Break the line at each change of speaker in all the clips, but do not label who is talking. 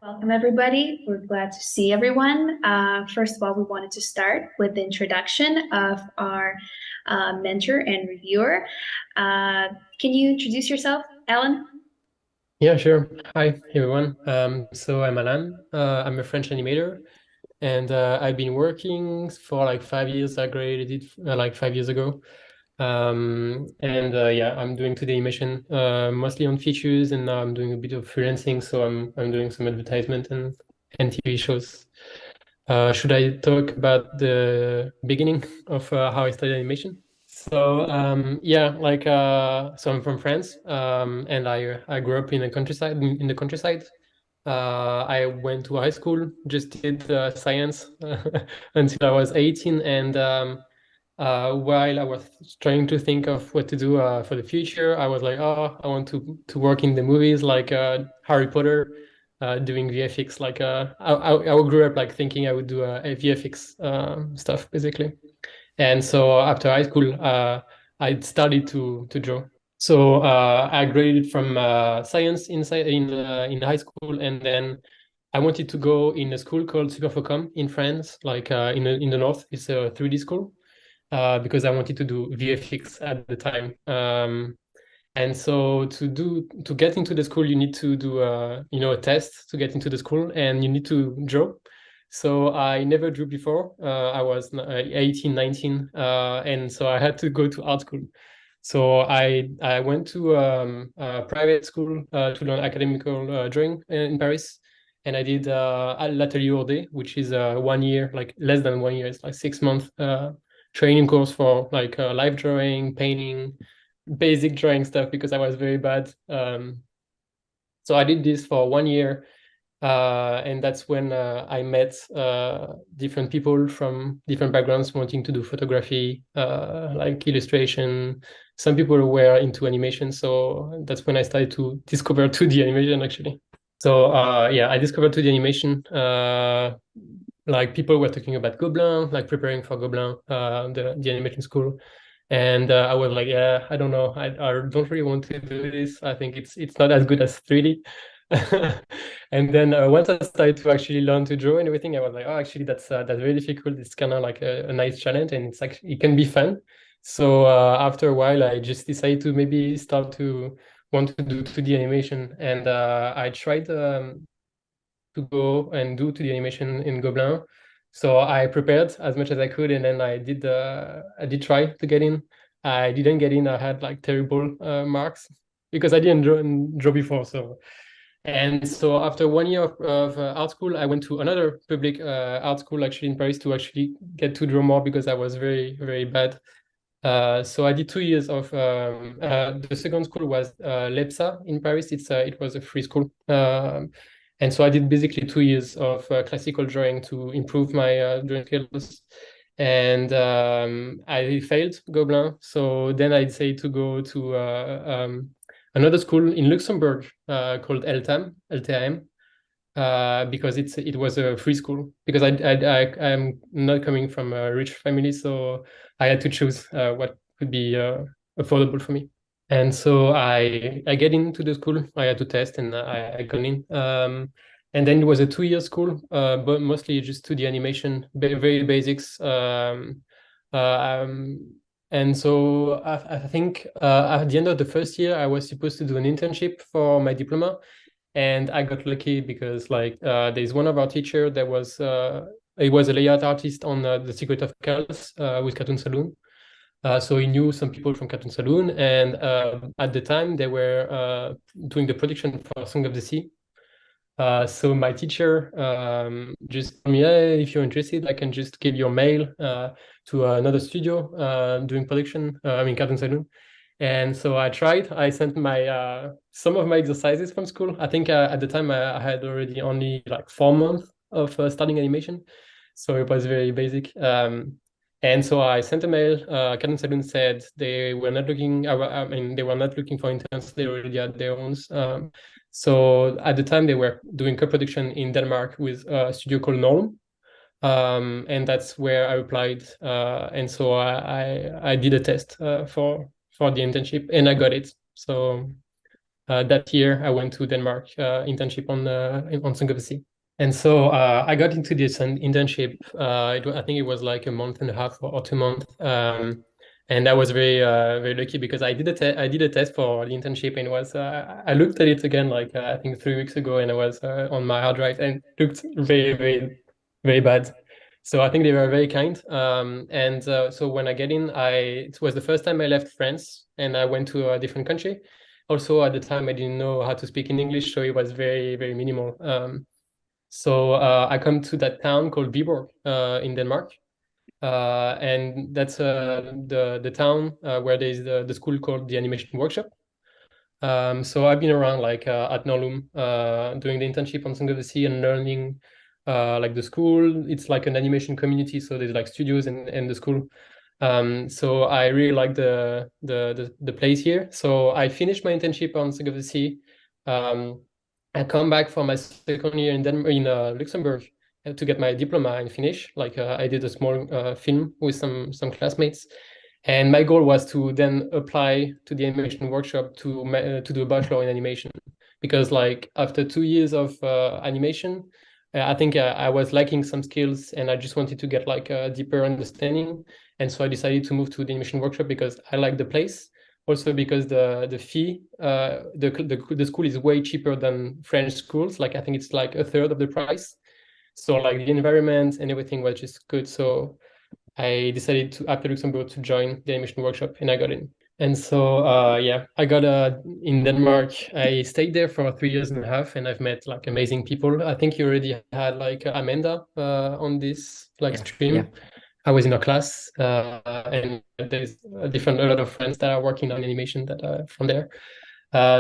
Welcome, everybody. We're glad to see everyone. First of all, we wanted to start with the introduction of our mentor and reviewer. Can you introduce yourself, Allan?
Yeah, sure. Hi, everyone. So I'm Allan. I'm a French animator, and I've been working for like 5 years. I graduated like 5 years ago. Yeah, I'm doing 2D animation, mostly on features, and now I'm doing a bit of freelancing. So I'm doing some advertisement and TV shows. Should I talk about the beginning of how I studied animation? So I'm from France, and I grew up in the countryside. In the countryside, I went to high school, just did science until I was 18, and while I was trying to think of what to do for the future, I was like, oh, I want to work in the movies, like Harry Potter, doing VFX. I grew up like thinking I would do a VFX stuff basically. And so after high school, I started to draw. So I graduated from science in high school, and then I wanted to go in a school called Superfocom in France, like in the north. It's a 3D school because I wanted to do VFX at the time. And so to get into the school, you need to do a test to get into the school, and you need to draw. So I never drew before. I was 18, 19, and so I had to go to art school. So I went to a private school to learn academical drawing in Paris, and I did l'atelier Day, which is 1 year, like less than 1 year. It's like 6 month training course for like live drawing, painting, basic drawing stuff because I was very bad. So I did this for 1 year, and that's when I met different people from different backgrounds wanting to do photography, like illustration. Some people were into animation, so that's when I started to discover 2D animation actually. So yeah, I discovered 2D animation. Like people were talking about Gobelin, like preparing for Gobelin, the animation school. And I was like, yeah, I don't know. I don't really want to do this. I think it's not as good as 3D. And then once I started to actually learn to draw and everything, I was like, oh, actually, that's very difficult. It's kind of like a nice challenge, and it's actually it can be fun. So after a while, I just decided to maybe start to want to do 2D animation, and I tried to go and do 2D animation in Gobelin. So I prepared as much as I could, and then I did try to get in. I didn't get in. I had like terrible marks because I didn't draw before. So after 1 year of art school, I went to another public art school actually in Paris to actually get to draw more because I was very, very bad. So I did 2 years of the second school was l'EPSA in Paris. It was a free school. And so I did basically 2 years of classical drawing to improve my drawing skills. And I failed Gobelin. So then I decided to go to another school in Luxembourg called LTAM, because it was a free school. Because I'm not coming from a rich family, so I had to choose what could be affordable for me. And so I get into the school. I had to test, and I got in. And then it was a 2 year school, but mostly just to the animation, very basics. And so I think at the end of the first year, I was supposed to do an internship for my diploma, and I got lucky because like there's one of our teacher that was he was a layout artist on The Secret of Chaos with Cartoon Saloon. So he knew some people from Cartoon Saloon, and at the time they were doing the production for Song of the Sea. So my teacher just told me, hey, if you're interested, I can just give your mail to another studio doing production. I mean, Cartoon Saloon. And so I tried. I sent my some of my exercises from school. I think at the time I had already only like 4 months of studying animation, so it was very basic. And so I sent a mail. Cartoon Saloon said they were not looking. I mean, they were not looking for interns. They already had their own. So at the time they were doing co-production in Denmark with a studio called Norm, and that's where I applied. And so I did a test for the internship, and I got it. So that year I went to Denmark internship on Song of the Sea. And so I got into this internship. I think it was like a month and a half or 2 months. And I was very lucky because I did a test for the internship, and it was I looked at it again like I think 3 weeks ago, and I was on my hard drive, and it looked very bad. So I think they were very kind. And so when I get in, it was the first time I left France, and I went to a different country. Also, at the time, I didn't know how to speak in English, so it was very minimal. So I come to that town called Viborg in Denmark, and that's the town where there's the school called the Animation Workshop. So I've been around like at Norlum doing the internship on Song of the Sea and learning like the school. It's like an animation community, so there's like studios and the school. So I really like the place here. So I finished my internship on Song of the Sea. I come back for my second year in Luxembourg to get my diploma and finish. Like I did a small film with some classmates. And my goal was to then apply to the animation workshop to do a bachelor in animation, because like after 2 years of animation, I think I was lacking some skills, and I just wanted to get like a deeper understanding. And so I decided to move to the animation workshop because I like the place, also because the fee, the school is way cheaper than French schools. Like I think it's like a third of the price. So like the environment and everything was just good. So I decided to, after Luxembourg, to join the animation workshop, and I got in. And so yeah, I got in Denmark. I stayed there for 3 years and a half, and I've met like amazing people. I think you already had like Amanda on this like stream.
Yeah.
I was in a class, and there's a lot of friends that are working on animation that are from there.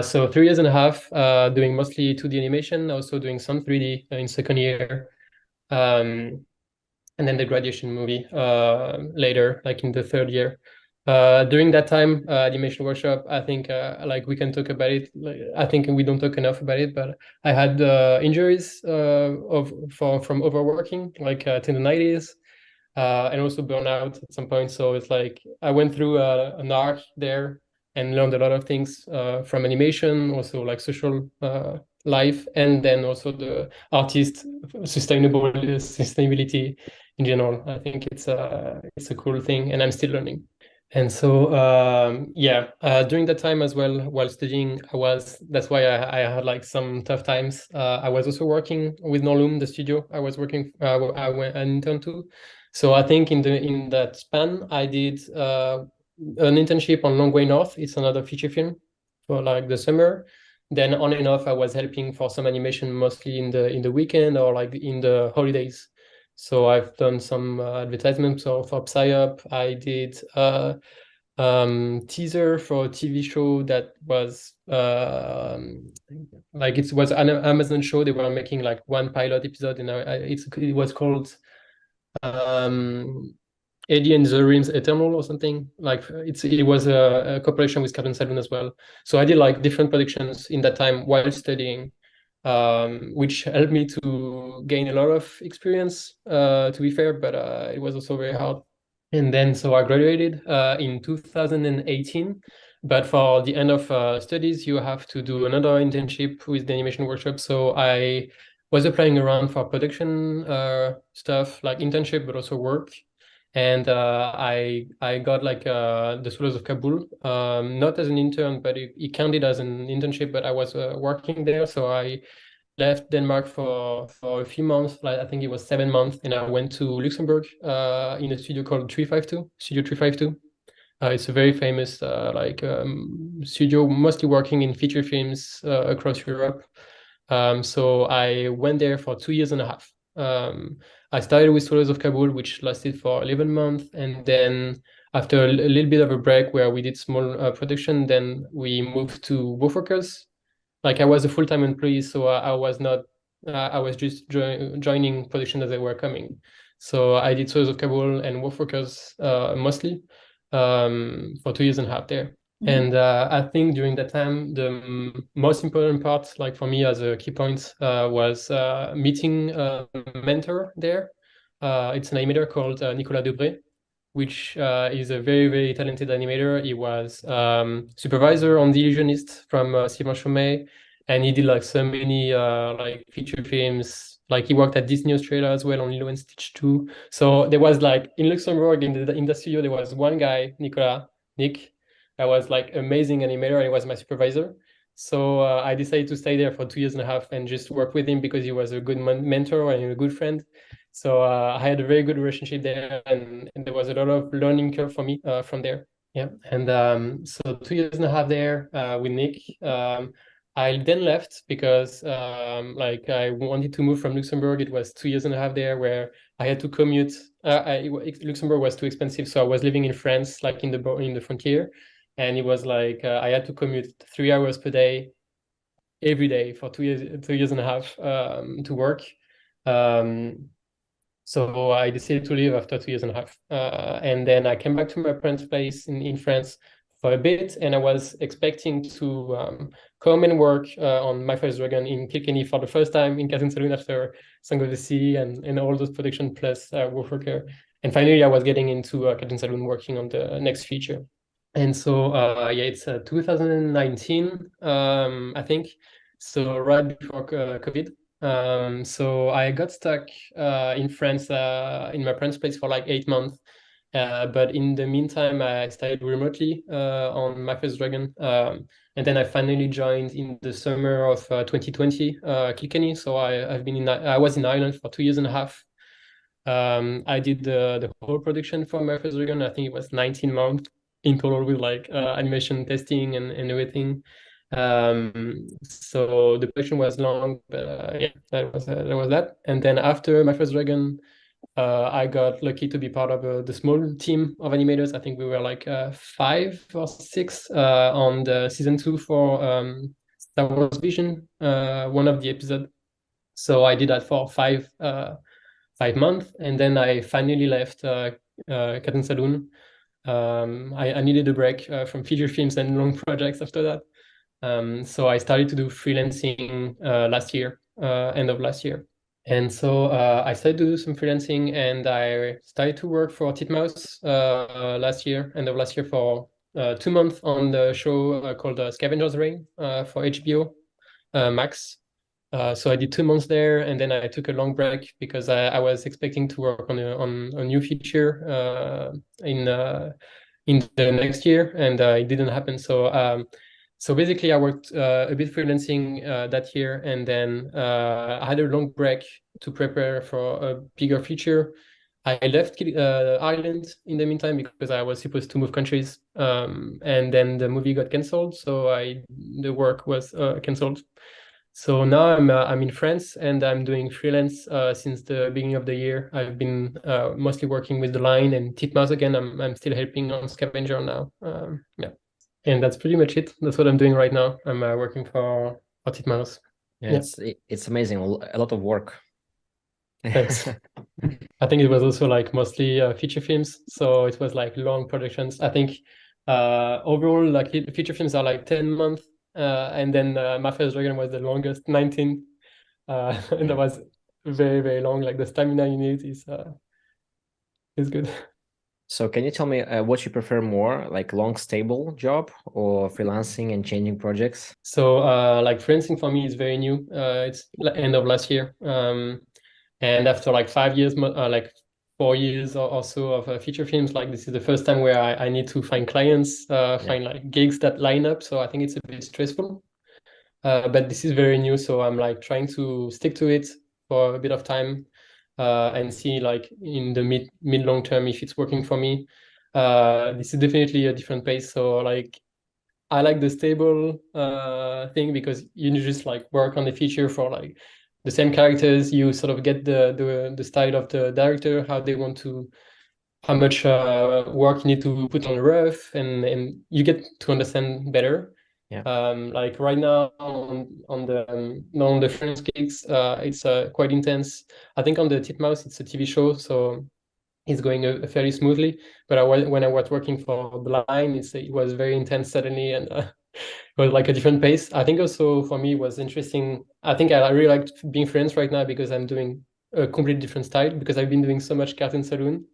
So 3 years and a half, doing mostly 2D animation, also doing some 3D in second year. And then the graduation movie later, like in the third year. During that time, animation workshop, I think like we can talk about it. Like, I think we don't talk enough about it, but I had injuries from overworking, like tendonitis, and also burnout at some point. So it's like I went through an arc there and learned a lot of things from animation, also like social life, and then also the artist sustainability in general. I think it's a cool thing, and I'm still learning. And so yeah, during that time as well, while studying, that's why I had like some tough times. I was also working with Norlum, the studio I was working I went an intern to. So I think in that span, I did an internship on Long Way North. It's another feature film for like the summer. Then on and off, I was helping for some animation, mostly in the weekend or like in the holidays. So I've done some advertisements for Psyop. I did teaser for a TV show that was like it was an Amazon show. They were making like one pilot episode, and it was called Eddie and the Rings Eternal or something. Like it was a cooperation with Captain Saloon as well. So I did like different productions in that time while studying, which helped me to gain a lot of experience, to be fair, but it was also very hard. And then so I graduated in 2018. But for the end of studies, you have to do another internship with the animation workshop. So I was applying around for production stuff like internship, but also work. And I got like the Studios of Kabul, not as an intern, but it counted as an internship. But I was working there, so I left Denmark for a few months. Like I think it was 7 months, and I went to Luxembourg in a studio called Studio 352. It's a very famous studio, mostly working in feature films across Europe. So I went there for 2 years and a half. I started with Studios of Kabul, which lasted for 11 months, and then after a little bit of a break where we did small production, then we moved to Wolfwalkers. Like I was a full-time employee, so I was not. I was just joining production as they were coming. So I did Studios of Kabul and Wolfwalkers mostly for 2 years and a half there. And I think during that time, the most important part, like for me as a key point, was meeting a mentor there. It's an animator called Nicolas Debré. which is a very, very talented animator. He was supervisor on The Illusionist from Simon Chomet, and he did like so many like feature films. Like he worked at Disney Australia as well on Lilo and Stitch 2. So there was like in Luxembourg in the studio there was one guy, Nick, that was like amazing animator, and he was my supervisor. So I decided to stay there for 2 years and a half and just work with him because he was a good mentor and a good friend. So I had a very good relationship there, and there was a lot of learning curve for me from there. Yeah, and so 2 years and a half there with Nick. I then left because like I wanted to move from Luxembourg. It was 2 years and a half there where I had to commute. Luxembourg was too expensive, so I was living in France, like in the frontier, and it was like I had to commute 3 hours per day every day for 2 years and a half to work. So I decided to leave after 2 years and a half. And then I came back to my parents' place in France for a bit, and I was expecting to come and work on My First Dragon in Kilkenny for the first time in Saloon after Song of the Sea and all those production plus Wolfwalkers. And finally, I was getting into Saloon working on the next feature. And so, yeah, it's 2019, I think. So right before COVID. So I got stuck in France, in my parents' place for like 8 months. But in the meantime, I studied remotely on My First Dragon. And then I finally joined in the summer of 2020, Kilkenny. So I was in Ireland for 2 years and a half. I did the whole production for My First Dragon. I think it was 19 months in total with like animation testing and everything. So the production was long, but yeah, that was that. And then after My First Dragon, I got lucky to be part of the small team of animators. I think we were like 5 or 6 on the season 2 for Star Wars Vision, one of the episodes. So I did that for 5 months, and then I finally left Saloon. I needed a break from feature films and long projects after that. So I started to do freelancing last year, end of last year. And so I started to do some freelancing, and I started to work for Titmouse last year, end of last year, for 2 months on the show called Scavenger's Reign for HBO Max. So I did 2 months there, and then I took a long break because I was expecting to work on a new feature in the next year, and it didn't happen. So basically, I worked a bit freelancing that year, and then I had a long break to prepare for a bigger feature. I left Ireland in the meantime because I was supposed to move countries, and then the movie got canceled, so the work was canceled. So now I'm in France, and I'm doing freelance since the beginning of the year. I've been mostly working with the line and Titmouse again. I'm still helping on Scavenger now. Yeah. And that's pretty much it. That's what I'm doing right now. I'm working for Titmouse.
Yeah, it's amazing. A lot of work.
Thanks. I think it was also like mostly feature films, so it was like long productions. I think overall, like feature films are like 10 months, and then My First Dragon was the longest, 19, and that was very, very long. Like the stamina you need is good.
So can you tell me what you prefer more, like long stable job or freelancing and changing projects?
So like freelancing for me is very new. It's end of last year. And after like 5 years, like 4 years or so of feature films, like this is the first time where I need to find clients, find like gigs that line up. So I think it's a bit stressful. But this is very new, so I'm like trying to stick to it for a bit of time and see like in the mid long term if it's working for me. This is definitely a different pace. So like I like the stable thing because you just like work on the feature for like the same characters. You sort of get the style of the director, how they want to, how much work you need to put on the rough, and you get to understand better.
Yeah.
Like right now on the French gigs, it's quite intense. I think on the Titmouse, it's a TV show, so it's going fairly smoothly. But when I was working for the line, it was very intense suddenly, and it was like a different pace. I think also for me it was interesting. I think I really liked being freelance right now because I'm doing a completely different style because I've been doing so much cartoon saloon.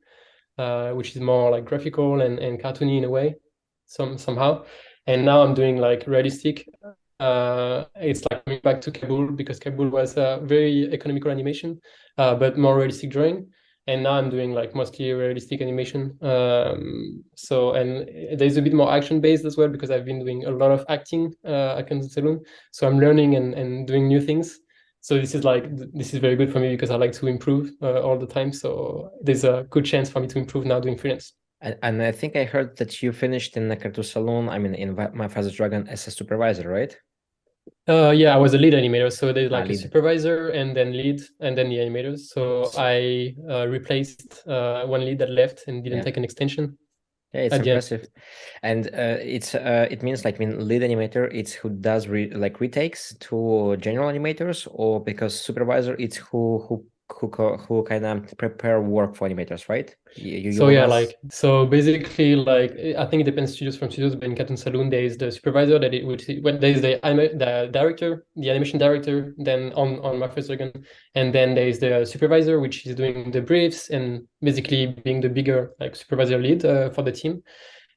which is more like graphical and cartoony in a way, somehow. And now I'm doing like realistic. It's like coming back to Kabul, because Kabul was a very economical animation, but more realistic drawing. And now I'm doing like mostly realistic animation. And there's a bit more action based as well, because I've been doing a lot of acting at Saloon. So I'm learning and doing new things. So this is very good for me, because I like to improve all the time. So there's a good chance for me to improve now doing freelance.
And I think I heard that you finished in the Cartoon Saloon, I mean, in My Father's Dragon as a supervisor, right?
Yeah, I was a lead animator. So there's like a
lead.
supervisor and then lead and then the animators. So I replaced one lead that left and didn't take an extension.
Yeah, it's
at the end.
impressive. And it means like, lead animator, it's who does retakes to general animators, or because supervisor, it's who kind of prepare work for animators, right?
So basically, like, I think it depends studios from studios, but in Cartoon Saloon there is the supervisor when there is the director, the animation director, then on My First Dragon, and then there is the supervisor, which is doing the briefs and basically being the bigger like supervisor lead for the team.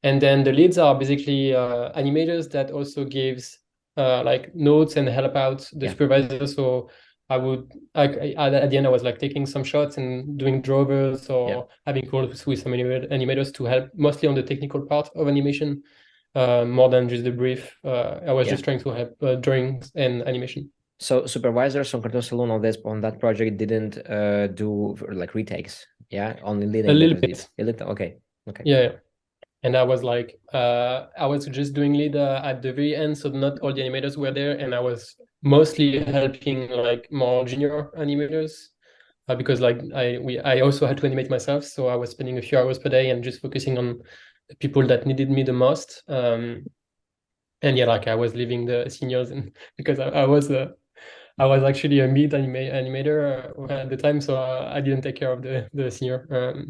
And then the leads are basically animators that also gives like notes and help out the supervisor. So at the end I was like taking some shots and doing drawovers or having calls with some animators to help mostly on the technical part of animation, more than just the brief. I was just trying to help drawings and animation.
So supervisors on Cartoon Saloon on that project didn't do like retakes, only lead animators did. Okay.
Yeah. And I was like, I was just doing lead at the very end, so not all the animators were there, and I was mostly helping like more junior animators, because like I also had to animate myself, so I was spending a few hours per day and just focusing on the people that needed me the most. And like I was leaving the seniors, and because I was actually a mid animator at the time, so I didn't take care of the senior.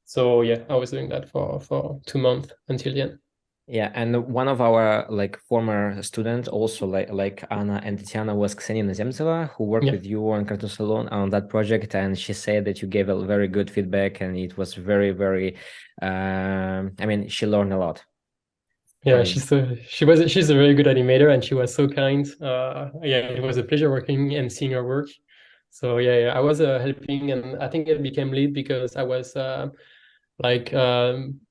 So yeah, I was doing that for 2 months until the end.
Yeah, and one of our like former students, also like Anna and Tatyana, was Ksenia Nazemtseva, who worked with you on Cartoon Saloon on that project, and she said that you gave a very good feedback, and it was very, very. I mean, she learned a lot.
Yeah, she's a very good animator, and she was so kind. It was a pleasure working and seeing her work. So yeah, I was helping, and I think I became lead because I was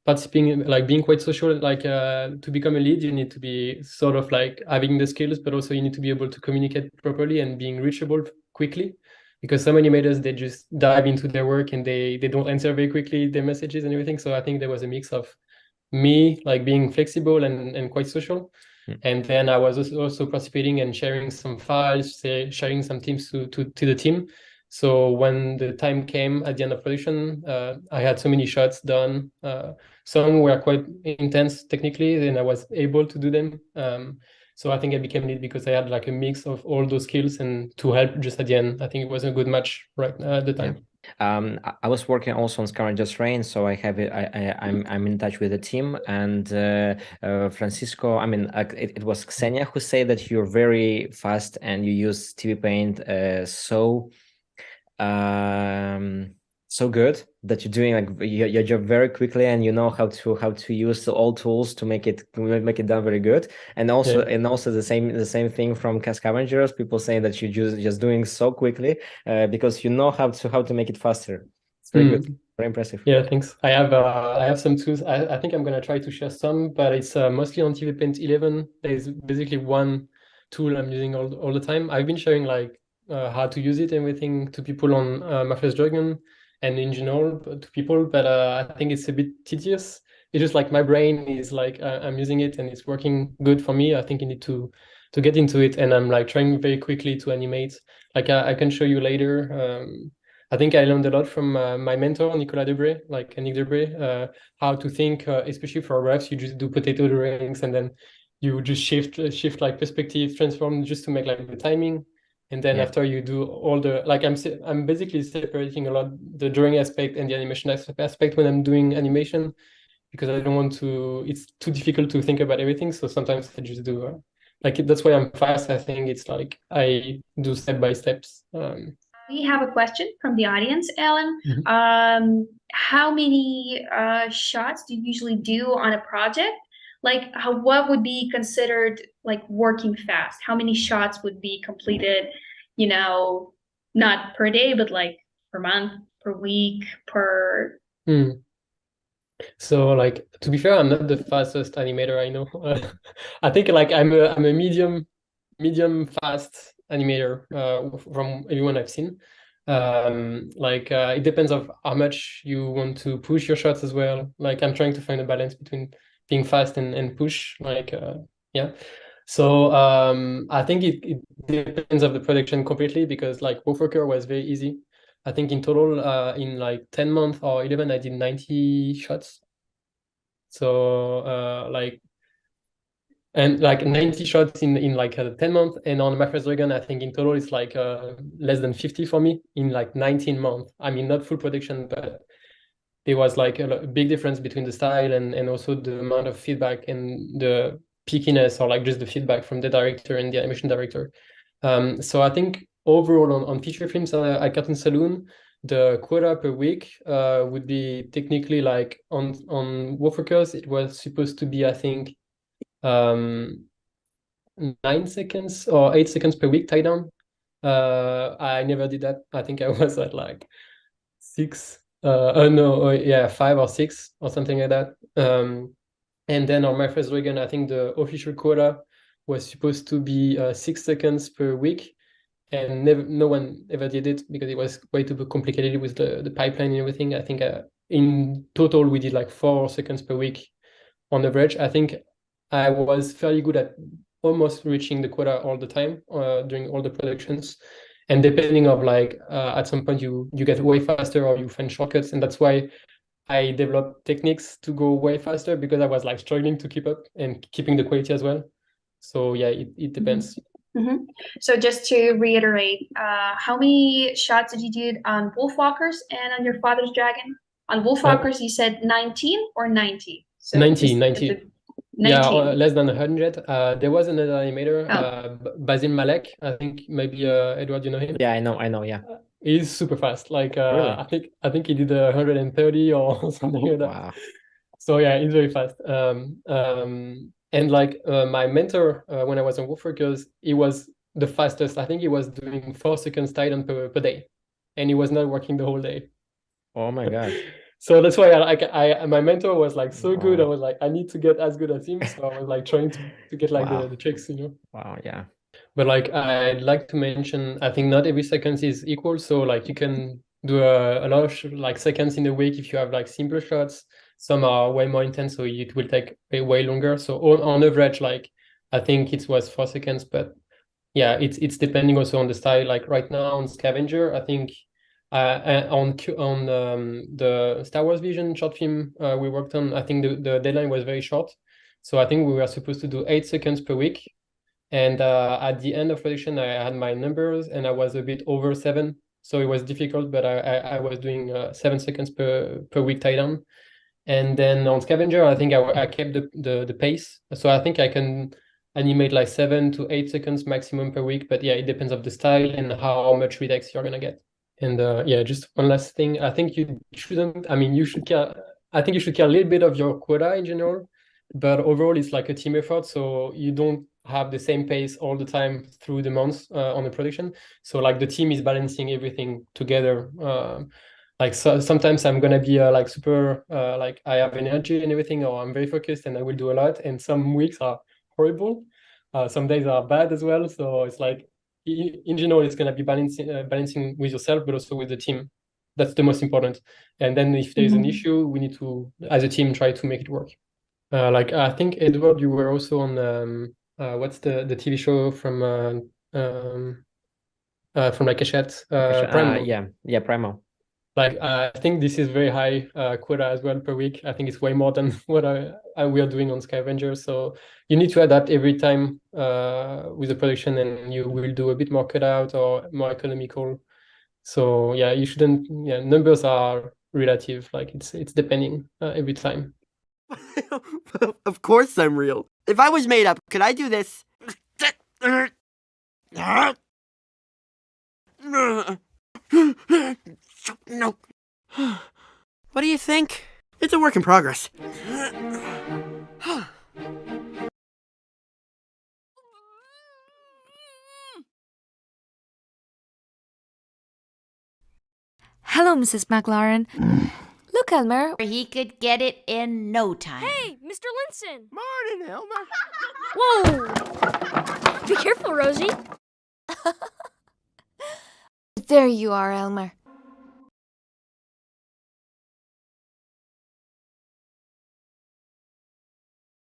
participating, like being quite social. Like to become a lead, you need to be sort of like having the skills, but also you need to be able to communicate properly and being reachable quickly. Because some animators, they just dive into their work and they don't answer very quickly their messages and everything. So I think there was a mix of me like being flexible and quite social. And then I was also participating and sharing some files, sharing some teams to the team. So when the time came at the end of production, I had so many shots done. Some were quite intense technically, and I was able to do them. So I think I became lead because I had like a mix of all those skills, and to help just at the end. I think it was a good match right at the time.
I was working also on Scar and Just Rain, so I'm in touch with the team, and Francisco. I mean, it was Ksenia who said that you're very fast and you use TV Paint so good that you're doing like your job very quickly, and you know how to use all tools to make it done very good. And also the same thing from Scavengers, people saying that you just doing so quickly because you know how to make it faster. It's very good, very impressive.
Yeah, thanks. I have some tools. I think I'm gonna try to share some, but it's mostly on TV Paint 11. There's basically one tool I'm using all the time. I've been sharing like how to use it, everything to people on My First Dragon and in general to people, but I think it's a bit tedious. It's just like my brain is like I'm using it and it's working good for me. I think you need to get into it, and I'm like trying very quickly to animate. Like I can show you later. I think I learned a lot from my mentor, Nicolas Debré, Nick Debré, how to think, especially for refs, you just do potato drawings and then you just shift like perspective, transform just to make like the timing. And then after you do all the, like I'm basically separating a lot the drawing aspect and the animation aspect when I'm doing animation, because I don't want to, it's too difficult to think about everything. So sometimes I just do, that's why I'm fast. I think it's like I do step by steps.
We have a question from the audience, Alan.
Mhm.
How many shots do you usually do on a project? Like, what would be considered like working fast? How many shots would be completed, not per day, but like per month, per week, per...
Mm. So like to be fair, I'm not the fastest animator I know. I think like I'm a medium fast animator from everyone I've seen. It depends of how much you want to push your shots as well. Like I'm trying to find a balance between being fast and push. Yeah. So I think it depends of the production completely because like Wolfwalkers was very easy. I think in total in like 10 months or 11 I did 90 shots. So and like 90 shots in like 10 months, and on my first Dragon I think in total it's like less than 50 for me in like 19 months. I mean not full production, but there was like a big difference between the style and also the amount of feedback and the peakiness or like just the feedback from the director and the animation director. So I think overall on feature films I cut in Saloon, the quota per week would be technically like on Wolfwalkers it was supposed to be I think 9 seconds or 8 seconds per week tie down. I never did that. I think I was at like 6 oh no, yeah, 5 or 6 or something like that. And then on my first Dragon I think the official quota was supposed to be 6 seconds per week, and no one ever did it because it was way too complicated with the pipeline and everything. I think in total we did like 4 seconds per week on average. I think I was fairly good at almost reaching the quota all the time during all the productions. And depending of like at some point you get way faster or you find shortcuts, and that's why I developed techniques to go way faster because I was like struggling to keep up and keeping the quality as well. So yeah, it depends.
Mm-hmm. So just to reiterate, how many shots did you do on Wolfwalkers and on your father's dragon? On Wolfwalkers, you said 19 or 90? So
90,
just
90.
19.
Yeah, less than 100. There was another animator,
Oh.
Basil Malek. I think maybe Edward, you know him?
Yeah, I know. Yeah.
He's super fast. Like
Really?
I think he did 130 or something like that.
Wow.
So yeah, he's very fast. And like my mentor when I was on Wolfwalkers, he was the fastest. I think he was doing 4 seconds Titan per day, and he was not working the whole day.
Oh my God.
So that's why my mentor was like so good. I
Wow.
was like, I need to get as good as him. So I was like trying to get like
Wow.
the tricks, you know.
Wow, yeah.
But like I'd like to mention, I think not every second is equal. So like you can do a lot of like seconds in a week if you have like simpler shots. Some are way more intense, so it will take way longer. So on average, like I think it was 4 seconds, but yeah, it's depending also on the style. Like right now on Scavenger, I think on the Star Wars Vision short film we worked on, I think the deadline was very short. So I think we were supposed to do 8 seconds per week. And at the end of production, I had my numbers and I was a bit over 7. So it was difficult, but I was doing 7 seconds per week tie down. And then on Scavenger, I think I kept the pace. So I think I can animate like 7 to 8 seconds maximum per week. But yeah, it depends of the style and how much retakes you're gonna get. And yeah, just one last thing. I think you shouldn't, I mean, you should care. I think you should care a little bit of your quota in general, but overall it's like a team effort. So you don't have the same pace all the time through the months on the production. So like the team is balancing everything together. Like so, sometimes I'm gonna be like super like I have energy and everything, or I'm very focused and I will do a lot. And some weeks are horrible. Some days are bad as well. So it's like in general, it's gonna be balancing with yourself, but also with the team. That's the most important. And then if there's an issue, we need to, as a team, try to make it work. Like I think Edward, you were also on what's the TV show from like Hachette, Primal.
Yeah, Primal.
Like I think this is very high quota as well per week. I think it's way more than what we are doing on Scavenger. So you need to adapt every time with the production, and you will do a bit more cutout or more economical. So yeah, you shouldn't. Yeah, numbers are relative. Like it's depending every time.
Of course I'm real. If I was made up, could I do this? No. What do you think? It's a work in progress.
Hello, Mrs. McLaren. Look, Elmer.
He could get it in no time.
Hey, Mr. Linson!
Morning, Elmer.
Whoa! Be careful, Rosie.
There you are, Elmer.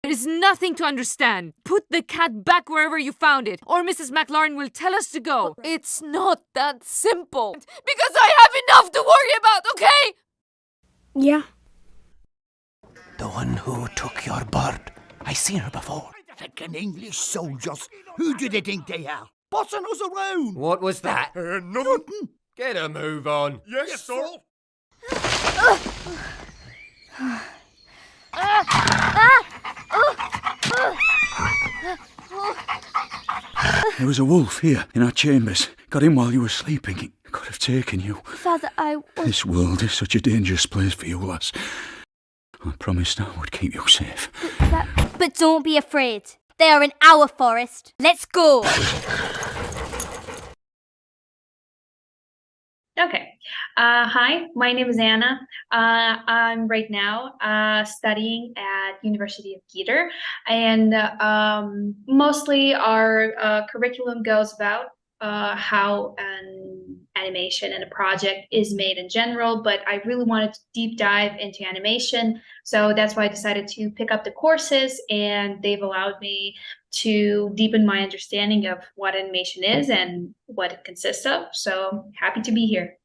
There's nothing to understand. Put the cat back wherever you found it, or Mrs. McLaurin will tell us to go.
It's not that simple. Because I have enough to worry about, okay?
Yeah.
The one who took your bird. I seen her before. Fucking English soldiers. Who do they think they are? Bossing us around.
What was that?
Nothing.
Get a move on.
Yes, sir.
There was a wolf here in our chambers. Got in while you were sleeping. It could have taken you.
Father,
This world is such a dangerous place for you, lass. I promised I would keep you safe.
But don't be afraid. They are in our forest. Let's go.
Okay. Hi, my name is Anna. I'm right now studying at University of Gator, and mostly our curriculum goes about how an animation and a project is made in general, but I really wanted to deep dive into animation, so that's why I decided to pick up the courses, and they've allowed me to deepen my understanding of what animation is and what it consists of. So happy to be here.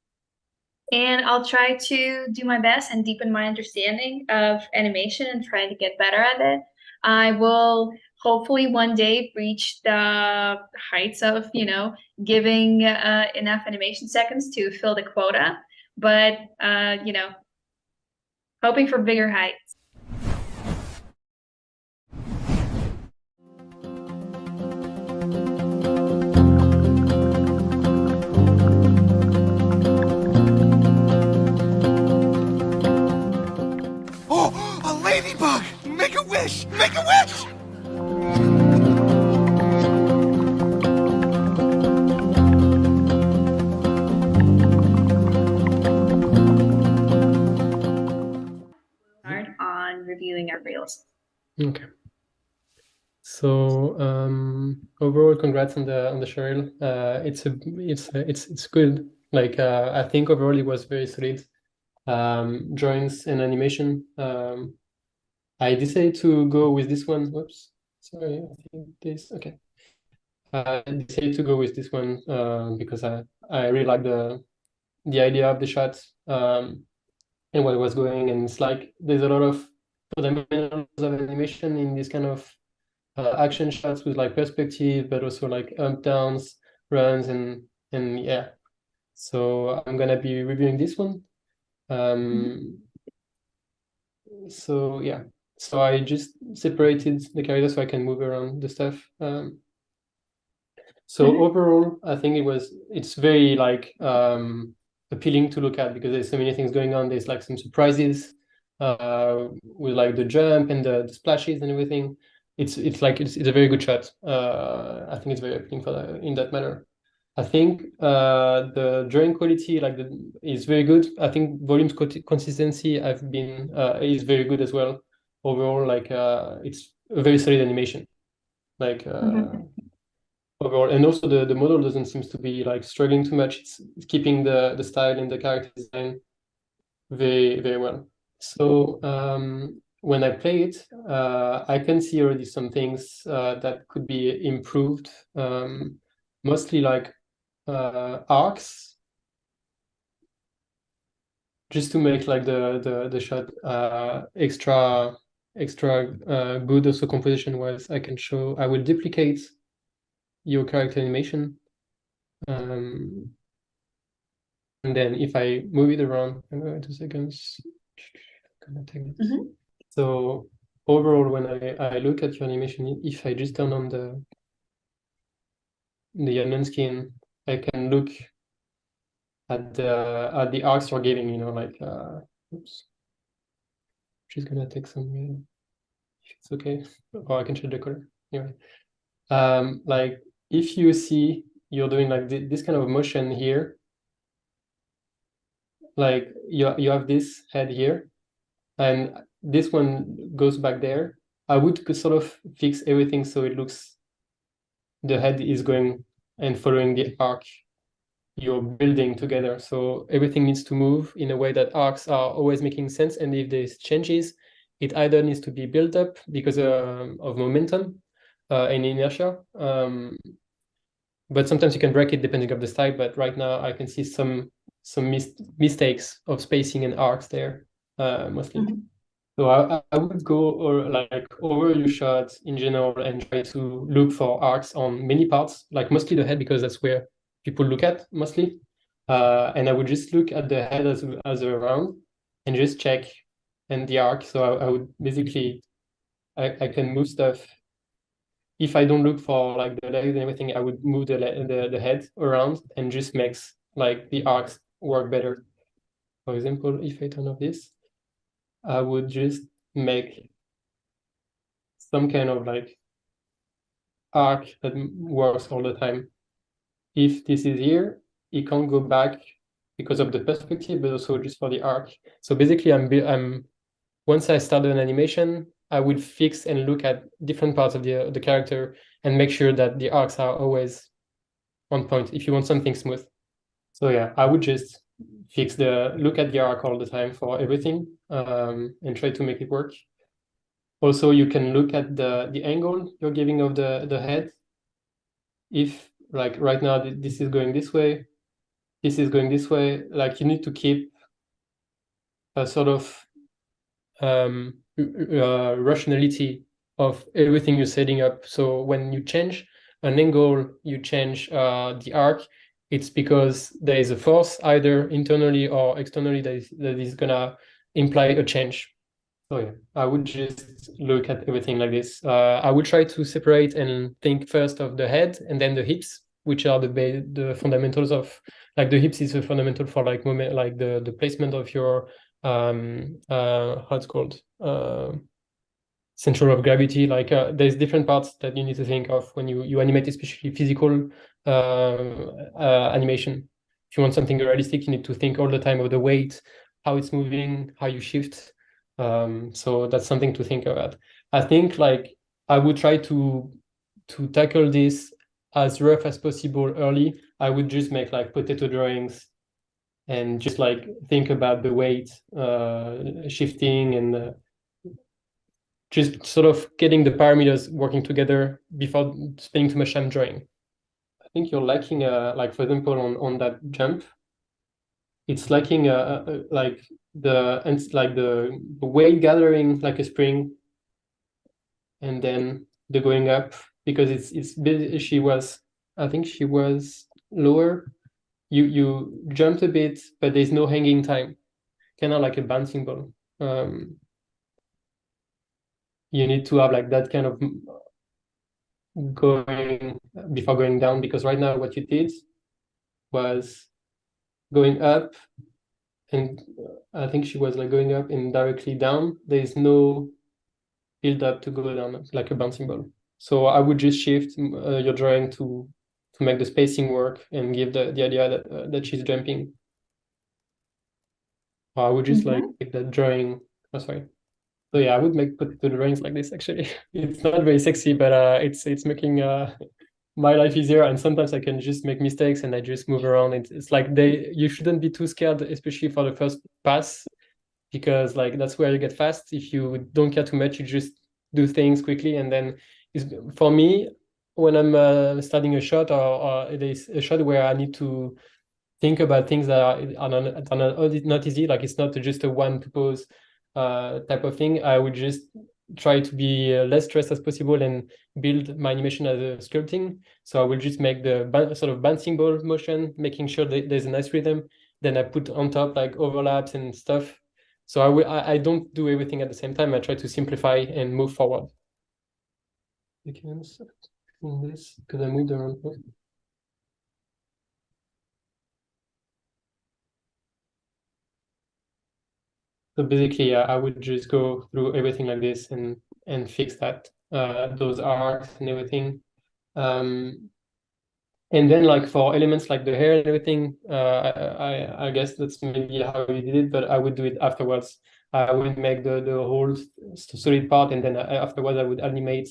And I'll try to do my best and deepen my understanding of animation and try to get better at it. I will hopefully one day reach the heights of, giving enough animation seconds to fill the quota, but, hoping for bigger heights.
Ladybug! Make a wish! Make a wish!
Start on reviewing our reels.
Okay. So overall, congrats on the shuttle. It's good. Like I think overall it was very solid. Drawings and animation. I decided to go with this one. Whoops, sorry. I think this. Okay. I decided to go with this one because I really like the idea of the shot and what was going. And it's like there's a lot of fundamentals of animation in this kind of action shots with like perspective, but also like up, downs, runs, and yeah. So I'm gonna be reviewing this one. So yeah. So I just separated the characters so I can move around the stuff. So overall, I think it's very like appealing to look at because there's so many things going on. There's like some surprises with like the jump and the splashes and everything. It's a very good shot. I think it's very appealing in that manner. I think the drawing quality is very good. I think volume consistency is very good as well. Overall, it's a very solid animation. Overall, and also the model doesn't seem to be like struggling too much. It's keeping the style and the character design very, very well. So when I play it, I can see already some things that could be improved. Mostly like arcs, just to make like the shot extra good. Also composition wise, I will duplicate your character animation, and then if I move it around, I'm going 2 seconds. I'm gonna take this. So overall, when I look at your animation, if I just turn on the alien skin, I can look at the arcs you're giving, you know, like oops. She's gonna take some if it's okay, or I can change the color. Anyway. Like if you see you're doing like this kind of motion here, like you have this head here, and this one goes back there. I would sort of fix everything so it looks the head is going and following the arc you're building together. So everything needs to move in a way that arcs are always making sense. And if there's changes, it either needs to be built up because of momentum and inertia. But sometimes you can break it depending on the style. But right now I can see some mistakes of spacing and arcs there mostly.
Mhm.
So I would go or like over your shot in general and try to look for arcs on many parts, like mostly the head, because that's where people look at mostly. And I would just look at the head as a round and just check and the arc. So I would basically, I can move stuff. If I don't look for like the legs and everything, I would move the head around and just makes like the arcs work better. For example, if I turn off this, I would just make some kind of like arc that works all the time. If this is here, it can't go back because of the perspective, but also just for the arc. So basically, I'm once I started an animation, I would fix and look at different parts of the character and make sure that the arcs are always on point if you want something smooth. So yeah, I would just look at the arc all the time for everything and try to make it work. Also, you can look at the angle you're giving of the head. If like right now this is going this way, this is going this way, like you need to keep a sort of rationality of everything you're setting up. So when you change an angle, you change the arc, it's because there is a force either internally or externally that is gonna imply a change. So yeah, I would just look at everything like this. I would try to separate and think first of the head and then the hips, which are the fundamentals of, like the hips is a fundamental for like moment, like the placement of your how it's called, center of gravity. Like there's different parts that you need to think of when you animate, especially physical animation. If you want something realistic, you need to think all the time of the weight, how it's moving, how you shift. So that's something to think about. I think like I would try to tackle this as rough as possible early. I would just make like potato drawings and just like think about the weight shifting and just sort of getting the parameters working together before spending too much time drawing. I think you're lacking like for example on that jump, it's lacking like the weight gathering like a spring, and then the going up because she was, I think she was lower. You jumped a bit, but there's no hanging time, kind of like a bouncing ball. You need to have like that kind of going before going down, because right now what you did was going up, and I think she was like going up and directly down. There is no build up to go down like a bouncing ball. So I would just shift your drawing to make the spacing work and give the idea that that she's jumping. Or I would just like make that drawing. Oh, sorry. So yeah, I would put the drawings like this. Actually, it's not very sexy, but it's making my life easier. And sometimes I can just make mistakes and I just move around. It's like you shouldn't be too scared, especially for the first pass, because like that's where you get fast. If you don't care too much, you just do things quickly, and then for me, when I'm starting a shot or there's a shot where I need to think about things that are not easy, like it's not just a one pose type of thing, I would just try to be less stressed as possible and build my animation as a sculpting. So I will just make the sort of bouncing ball motion, making sure that there's a nice rhythm. Then I put on top like overlaps and stuff. So I don't do everything at the same time. I try to simplify and move forward. You can in this because I moved around. So basically, I would just go through everything like this and fix that, those arcs and everything. And then like for elements like the hair and everything, I guess that's maybe how you did it, but I would do it afterwards. I would make the whole solid part, and then afterwards I would animate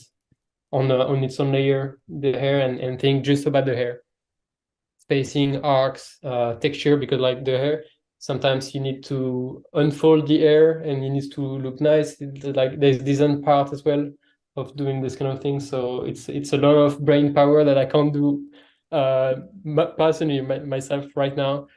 on its own layer the hair and think just about the hair, spacing, arcs, texture, because like the hair, sometimes you need to unfold the hair and it needs to look nice. Like there's design part as well of doing this kind of thing. So it's a lot of brain power that I can't do personally myself right now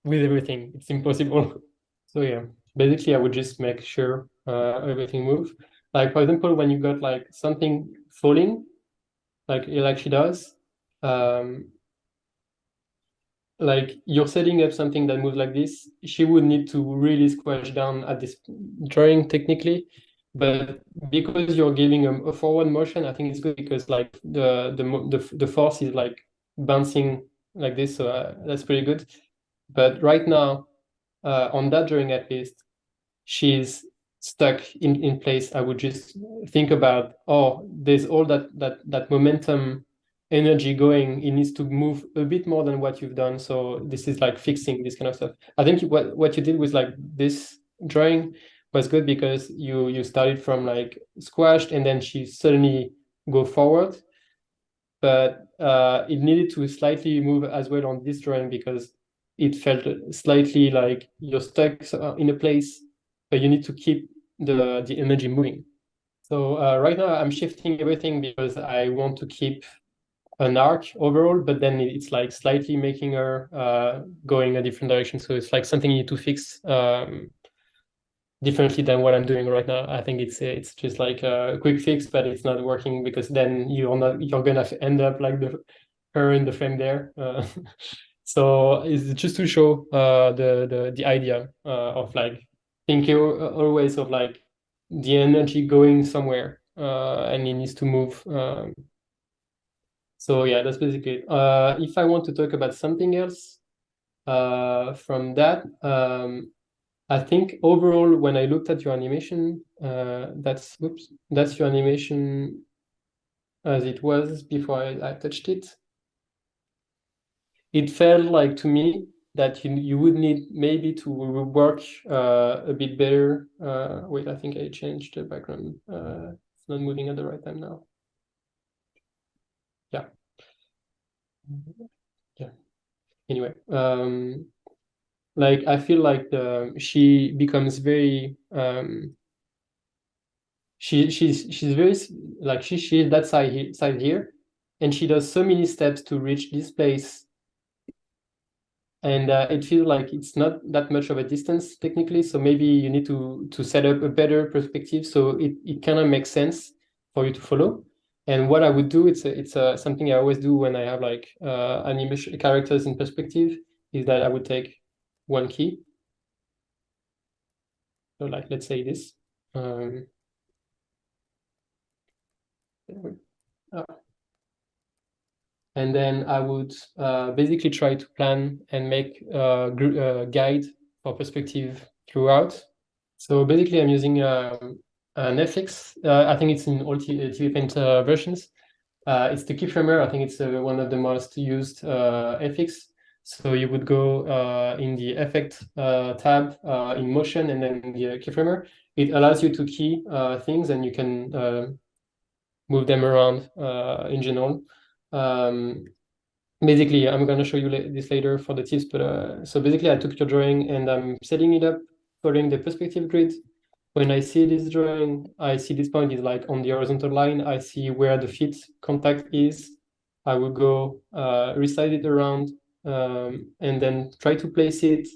with everything. It's impossible. So yeah, basically I would just make sure everything moves. Like for example, when you got like something falling, like she does, like you're setting up something that moves like this, she would need to really squash down at this drawing technically. But because you're giving a forward motion, I think it's good because like the force is like bouncing like this, so that's pretty good. But right now, on that drawing at least, she's stuck in place. I would just think about, oh, there's all that momentum energy going. It needs to move a bit more than what you've done. So this is like fixing this kind of stuff. I think what you did with like this drawing was good because you started from like squashed and then she suddenly go forward. But it needed to slightly move as well on this drawing because it felt slightly like you're stuck in a place, but you need to keep the energy moving. So right now I'm shifting everything because I want to keep an arc overall, but then it's like slightly making her going a different direction. So it's like something you need to fix differently than what I'm doing right now. I think it's just like a quick fix, but it's not working because then you're gonna end up like her in the frame there. So it's just to show the idea of like thinking always of like the energy going somewhere and it needs to move. So yeah, that's basically it. If I want to talk about something else from that, I think overall, when I looked at your animation, that's your animation as it was before I touched it. It felt like to me that you would need maybe to work a bit better. Wait, I think I changed the background. It's not moving at the right time now. Yeah. Yeah. Anyway, like I feel like she becomes very she's very like she is that side here, and she does so many steps to reach this place, and it feels like it's not that much of a distance technically. So maybe you need to set up a better perspective so it kind of makes sense for you to follow. And what I would do, it's something I always do when I have like animation characters in perspective, is that I would take one key. So like, let's say this. And then I would basically try to plan and make a guide for perspective throughout. So basically I'm using an FX. I think it's in all TV Paint versions. It's the keyframer. I think it's one of the most used FX. So you would go in the effect tab in motion and then the keyframer. It allows you to key things and you can move them around in general. Basically, I'm going to show you this later for the tips, but so basically I took your drawing and I'm setting it up following the perspective grid. When I see this drawing, I see this point is like on the horizontal line. I see where the fit contact is. I will go resize it around and then try to place it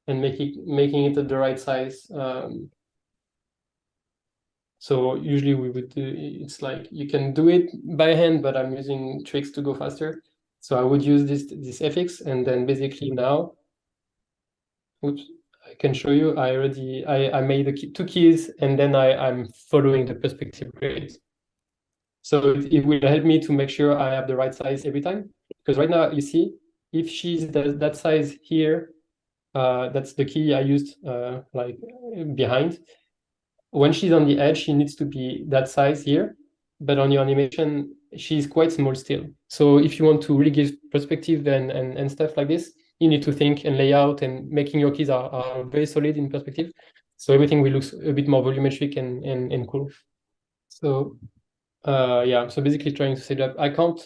and making it at the right size. So usually we would do, it's like you can do it by hand, but I'm using tricks to go faster. So I would use this FX, and then basically now, oops, I can show you. I made the two keys, and then I'm following the perspective grid. So it will help me to make sure I have the right size every time. Because right now you see, if she's that size here, That's the key I used like behind. When she's on the edge, she needs to be that size here, but on your animation, she's quite small still. So if you want to really give perspective and stuff like this, you need to think and lay out and making your keys are very solid in perspective. So everything will look a bit more volumetric and cool. So yeah, so basically trying to set up. I can't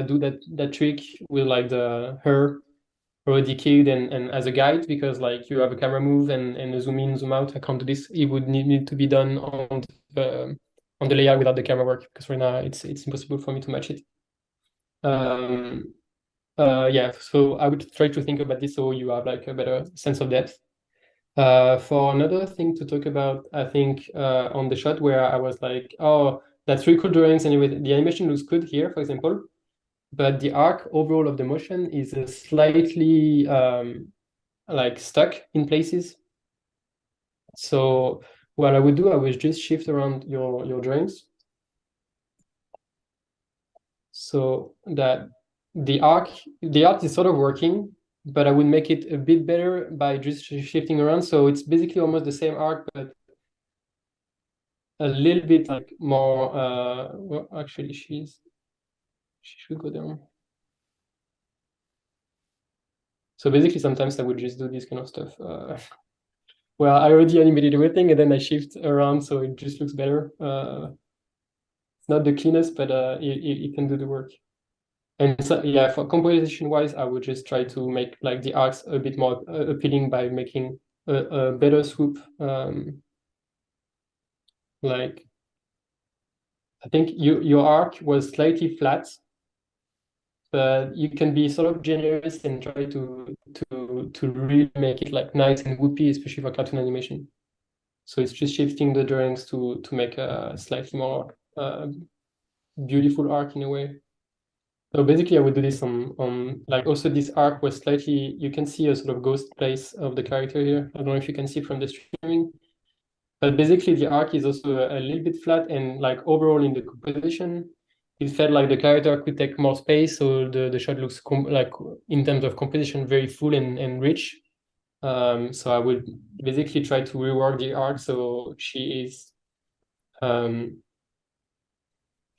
do that trick with like her already keyed and as a guide, because like you have a camera move and a zoom in, zoom out. I can't do this. It would need to be done on the layout without the camera work, because right now it's impossible for me to match it. Yeah, so I would try to think about this so you have like a better sense of depth. For another thing to talk about, I think on the shot where I was like, oh, that's really cool drawings anyway. The animation looks good here, for example, but the arc overall of the motion is slightly like stuck in places. So what I would do, I would just shift around your drawings so that the arc is sort of working, but I would make it a bit better by just shifting around. So it's basically almost the same arc, but a little bit like more. Well, actually, she should go down. So basically, sometimes I would just do this kind of stuff. Well, I already animated everything, and then I shift around, so it just looks better. It's not the cleanest, but it can do the work. And so, yeah, for composition-wise, I would just try to make like the arcs a bit more appealing by making a better swoop. Like, I think your arc was slightly flat, but you can be sort of generous and try to really make it like nice and whoopy, especially for cartoon animation. So it's just shifting the drawings to make a slightly more beautiful arc in a way. So basically I would do this on like, also this arc was slightly, you can see a sort of ghost place of the character here. I don't know if you can see from the streaming, but basically the arc is also a little bit flat, and like overall in the composition, it felt like the character could take more space, so the shot looks like in terms of composition very full and rich. So I would basically try to rework the arc so she is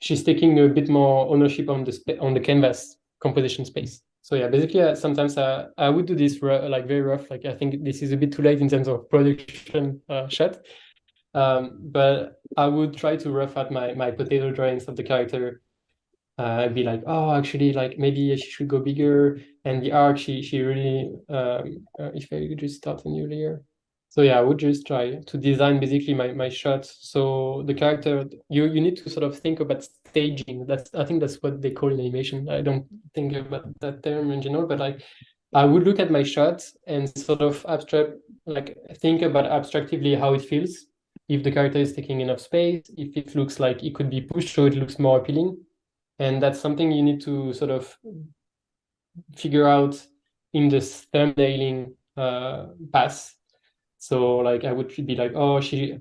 she's taking a bit more ownership on the canvas composition space. So yeah, basically sometimes I would do this like very rough. Like I think this is a bit too late in terms of production shot. But I would try to rough out my potato drawings of the character. I'd be like, oh, actually, like maybe she should go bigger. And the arc, she really, if I could just start a new layer. So yeah, I would just try to design basically my shots. So the character, you need to sort of think about staging. I think that's what they call in animation. I don't think about that term in general, but like I would look at my shots and sort of think about abstractively how it feels. If the character is taking enough space, if it looks like it could be pushed so it looks more appealing. And that's something you need to sort of figure out in this thumbnailing pass. So like I would be like, oh, she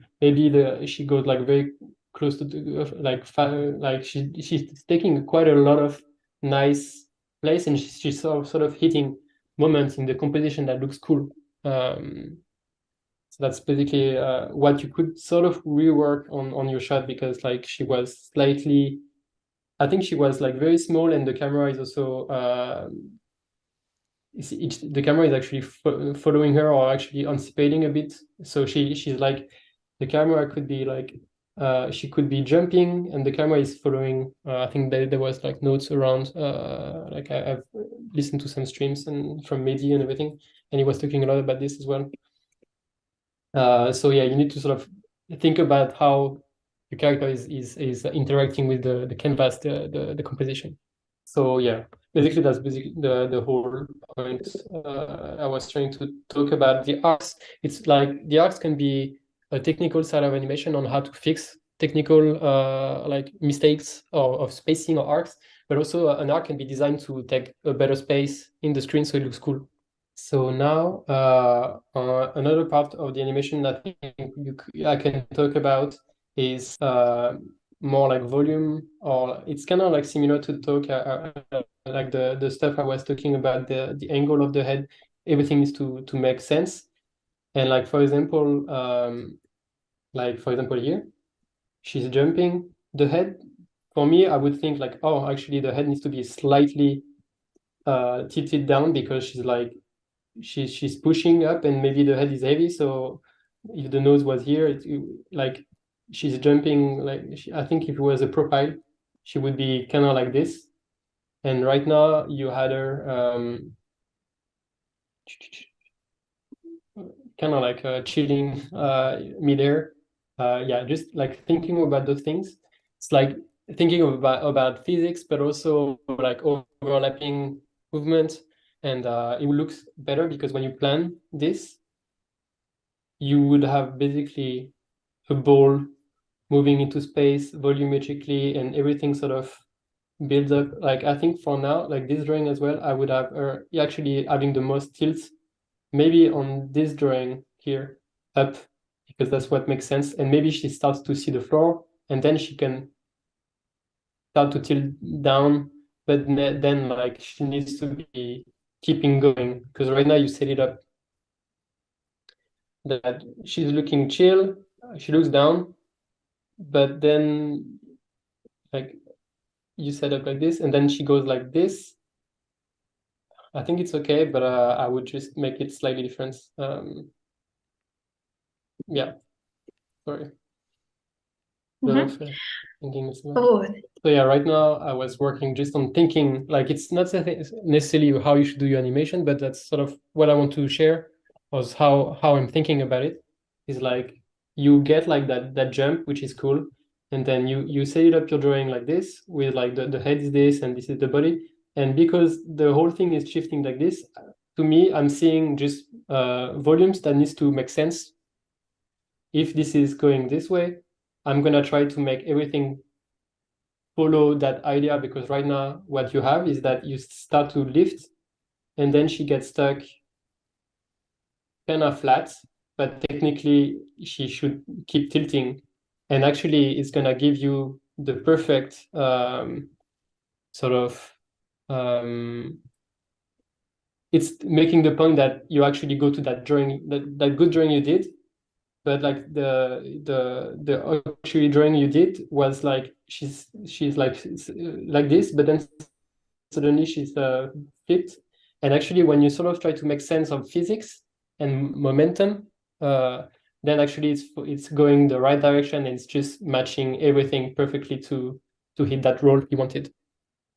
goes like very close to she's taking quite a lot of nice place, and she's sort of hitting moments in the composition that looks cool. So that's basically what you could sort of rework on your shot, because like she was slightly, I think she was like very small, and the camera is also the camera is actually following her, or actually anticipating a bit. So she's like, the camera could be like she could be jumping and the camera is following. I think there was like notes around like I've listened to some streams and from Mehdi and everything, and he was talking a lot about this as well. So yeah, you need to sort of think about how the character is interacting with the canvas, the composition. So yeah, basically that's the whole point I was trying to talk about. The arcs, it's like the arcs can be a technical side of animation on how to fix technical like mistakes of spacing or arcs, but also an arc can be designed to take a better space in the screen so it looks cool. So now another part of the animation that I can talk about is more like volume, or it's kind of like similar to talk like the stuff I was talking about, the angle of the head. everything needs to make sense. And like for example, here, she's jumping the head. For me, I would think like, oh, actually the head needs to be slightly tilted down because she's pushing up and maybe the head is heavy. So if the nose was here, like she's jumping, like I think if it was a profile, she would be kind of like this. And right now you had her kind of like chilling midair. Yeah, just like thinking about those things. It's like thinking about physics, but also like overlapping movement. And it looks better because when you plan this, you would have basically a ball moving into space volumetrically and everything sort of builds up. Like I think for now, like this drawing as well, I would have her actually having the most tilt maybe on this drawing here up, because that's what makes sense. And maybe she starts to see the floor and then she can start to tilt down, but then like she needs to be keeping going, because right now you set it up that she's looking chill, she looks down, but then like you set up like this and then she goes like this. I think it's okay, but I would just make it slightly different. Yeah, sorry. Thinking as well. So yeah, right now I was working just on thinking, like it's not necessarily how you should do your animation, but that's sort of what I want to share, was how I'm thinking about it. Is like you get like that jump, which is cool, and then you set it up your drawing like this, with like the head is this and this is the body. And because the whole thing is shifting like this, to me, I'm seeing just volumes that needs to make sense. If this is going this way, I'm gonna try to make everything follow that idea, because right now what you have is that you start to lift and then she gets stuck kind of flat, but technically she should keep tilting. And actually it's gonna give you the perfect sort of it's making the point that you actually go to that drawing, that good drawing you did, but like the actually drawing you did was like she's like this, but then suddenly she's flipped. And actually when you sort of try to make sense of physics and momentum, then actually it's going the right direction, and it's just matching everything perfectly to hit that role you wanted.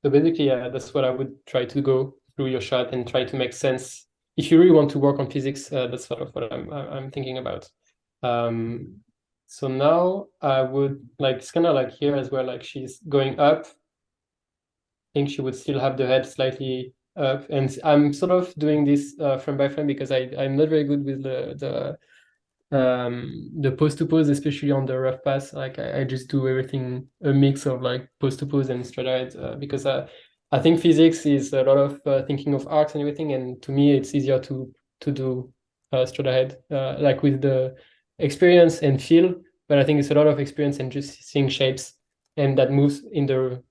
So basically, yeah, that's what I would try to go through your shot and try to make sense. If you really want to work on physics, that's sort of what I'm thinking about. So now I would like, it's kind of like here as well, like she's going up. I think she would still have the head slightly up, and I'm sort of doing this frame by frame because I'm not very good with the pose to pose, especially on the rough pass. Like I just do everything a mix of like pose to pose and straight ahead, because I think physics is a lot of thinking of arcs and everything, and to me it's easier to do straight ahead, like with the experience and feel. But I think it's a lot of experience and just seeing shapes, and that moves in the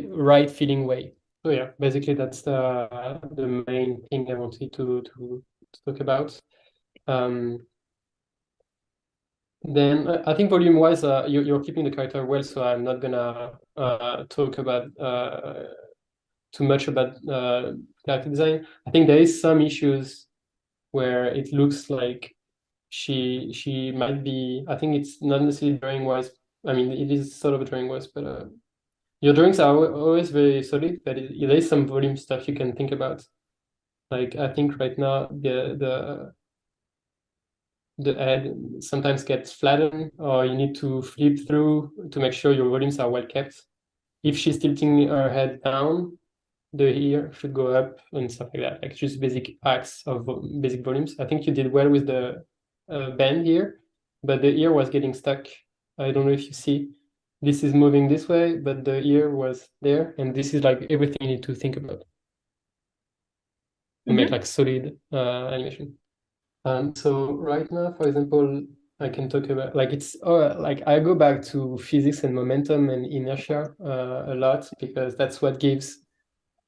right feeling way. So yeah, basically that's the main thing I wanted to talk about. Then I think volume-wise, you're keeping the character well, so I'm not gonna talk about too much about character design. I think there is some issues where it looks like she might be. I think it's not necessarily drawing-wise. I mean, it is sort of a drawing-wise, but your drawings are always very solid. But there is some volume stuff you can think about. Like I think right now the head sometimes gets flattened, or you need to flip through to make sure your volumes are well kept. If she's tilting her head down, the ear should go up and stuff like that, like just basic acts of basic volumes. I think you did well with the bend here, but the ear was getting stuck. I don't know if you see, this is moving this way, but the ear was there, and this is like everything you need to think about to make like solid animation. So right now, for example, I can talk about like like I go back to physics and momentum and inertia a lot, because that's what gives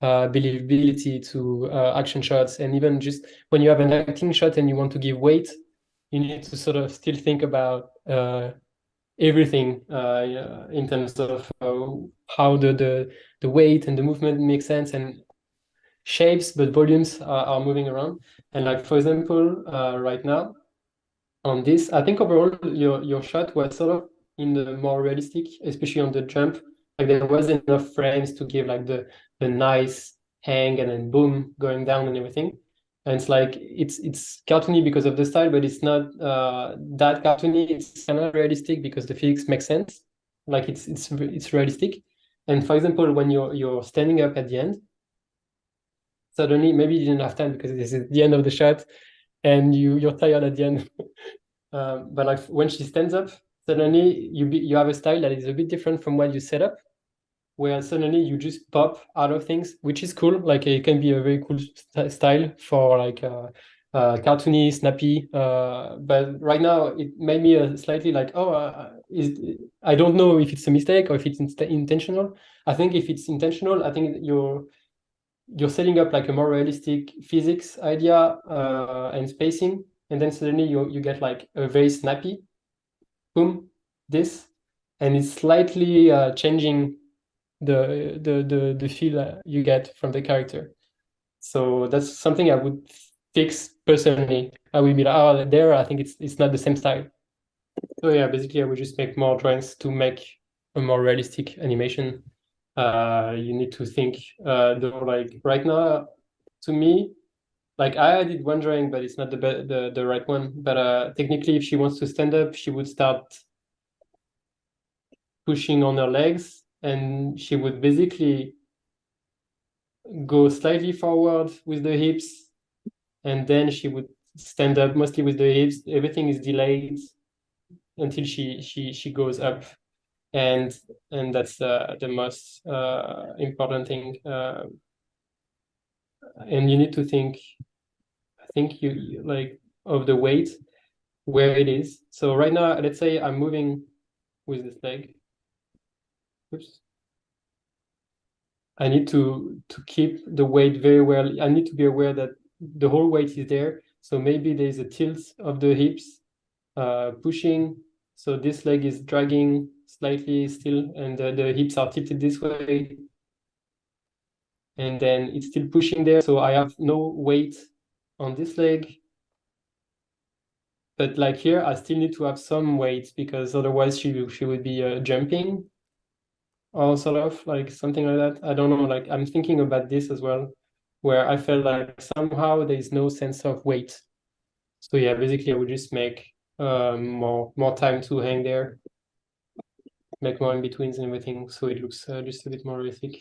believability to action shots. And even just when you have an acting shot and you want to give weight, you need to sort of still think about everything in terms of how the weight and the movement make sense, and shapes, but volumes are moving around. And like, for example, right now on this, I think overall your shot was sort of in the more realistic, especially on the jump. Like there wasn't enough frames to give like the nice hang and then boom going down and everything. And it's like it's cartoony because of the style, but it's not that cartoony. It's kind of realistic because the physics make sense. Like it's realistic. And for example, when you're standing up at the end, suddenly maybe you didn't have time because this is the end of the shot, and you're tired at the end. But like when she stands up, suddenly you have a style that is a bit different from what you set up, where suddenly you just pop out of things, which is cool. Like it can be a very cool style for like cartoony, snappy. But right now it made me slightly like, I don't know if it's a mistake or if it's intentional. I think if it's intentional, I think you're setting up like a more realistic physics idea and spacing, and then suddenly you get like a very snappy, boom, this, and it's slightly changing the feel you get from the character. So that's something I would fix personally. I would be like, oh, there, I think it's not the same style. So yeah, basically I would just make more drawings to make a more realistic animation. You need to think though, like right now, to me, like I did one drawing, but it's not the right one. But technically, if she wants to stand up, she would start pushing on her legs, and she would basically go slightly forward with the hips, and then she would stand up mostly with the hips. Everything is delayed until she goes up, and that's the most important thing. And you need to think. I think you like of the weight, where it is. So right now, let's say I'm moving with this leg. Oops. I need to keep the weight very well. I need to be aware that the whole weight is there. So maybe there's a tilt of the hips, pushing. So this leg is dragging slightly still, and the hips are tilted this way. And then it's still pushing there. So I have no weight on this leg. But like here, I still need to have some weight because otherwise she would be jumping or sort of like something like that. I don't know, like I'm thinking about this as well, where I felt like somehow there is no sense of weight. So yeah, basically I would just make more time to hang there, make more in-betweens and everything, so it looks just a bit more realistic.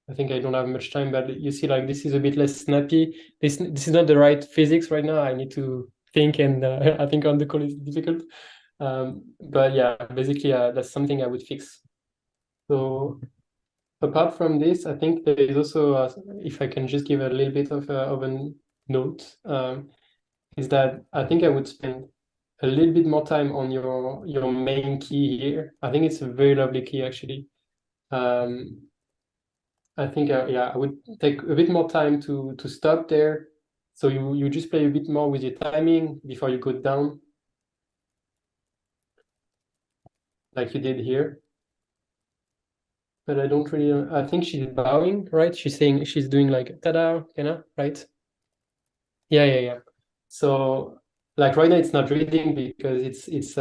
I think I don't have much time, but you see, like this is a bit less snappy. This is not the right physics right now. I need to think, and I think on the call is difficult. But yeah, basically that's something I would fix. So apart from this, I think there is also, if I can just give a little bit of a note, is that I think I would spend a little bit more time on your main key here. I think it's a very lovely key actually. I think yeah, I would take a bit more time to stop there. So you just play a bit more with your timing before you go down, like you did here. But I don't really. I think she's bowing, right? She's saying she's doing like ta-da, right? Yeah. So like right now it's not reading because it's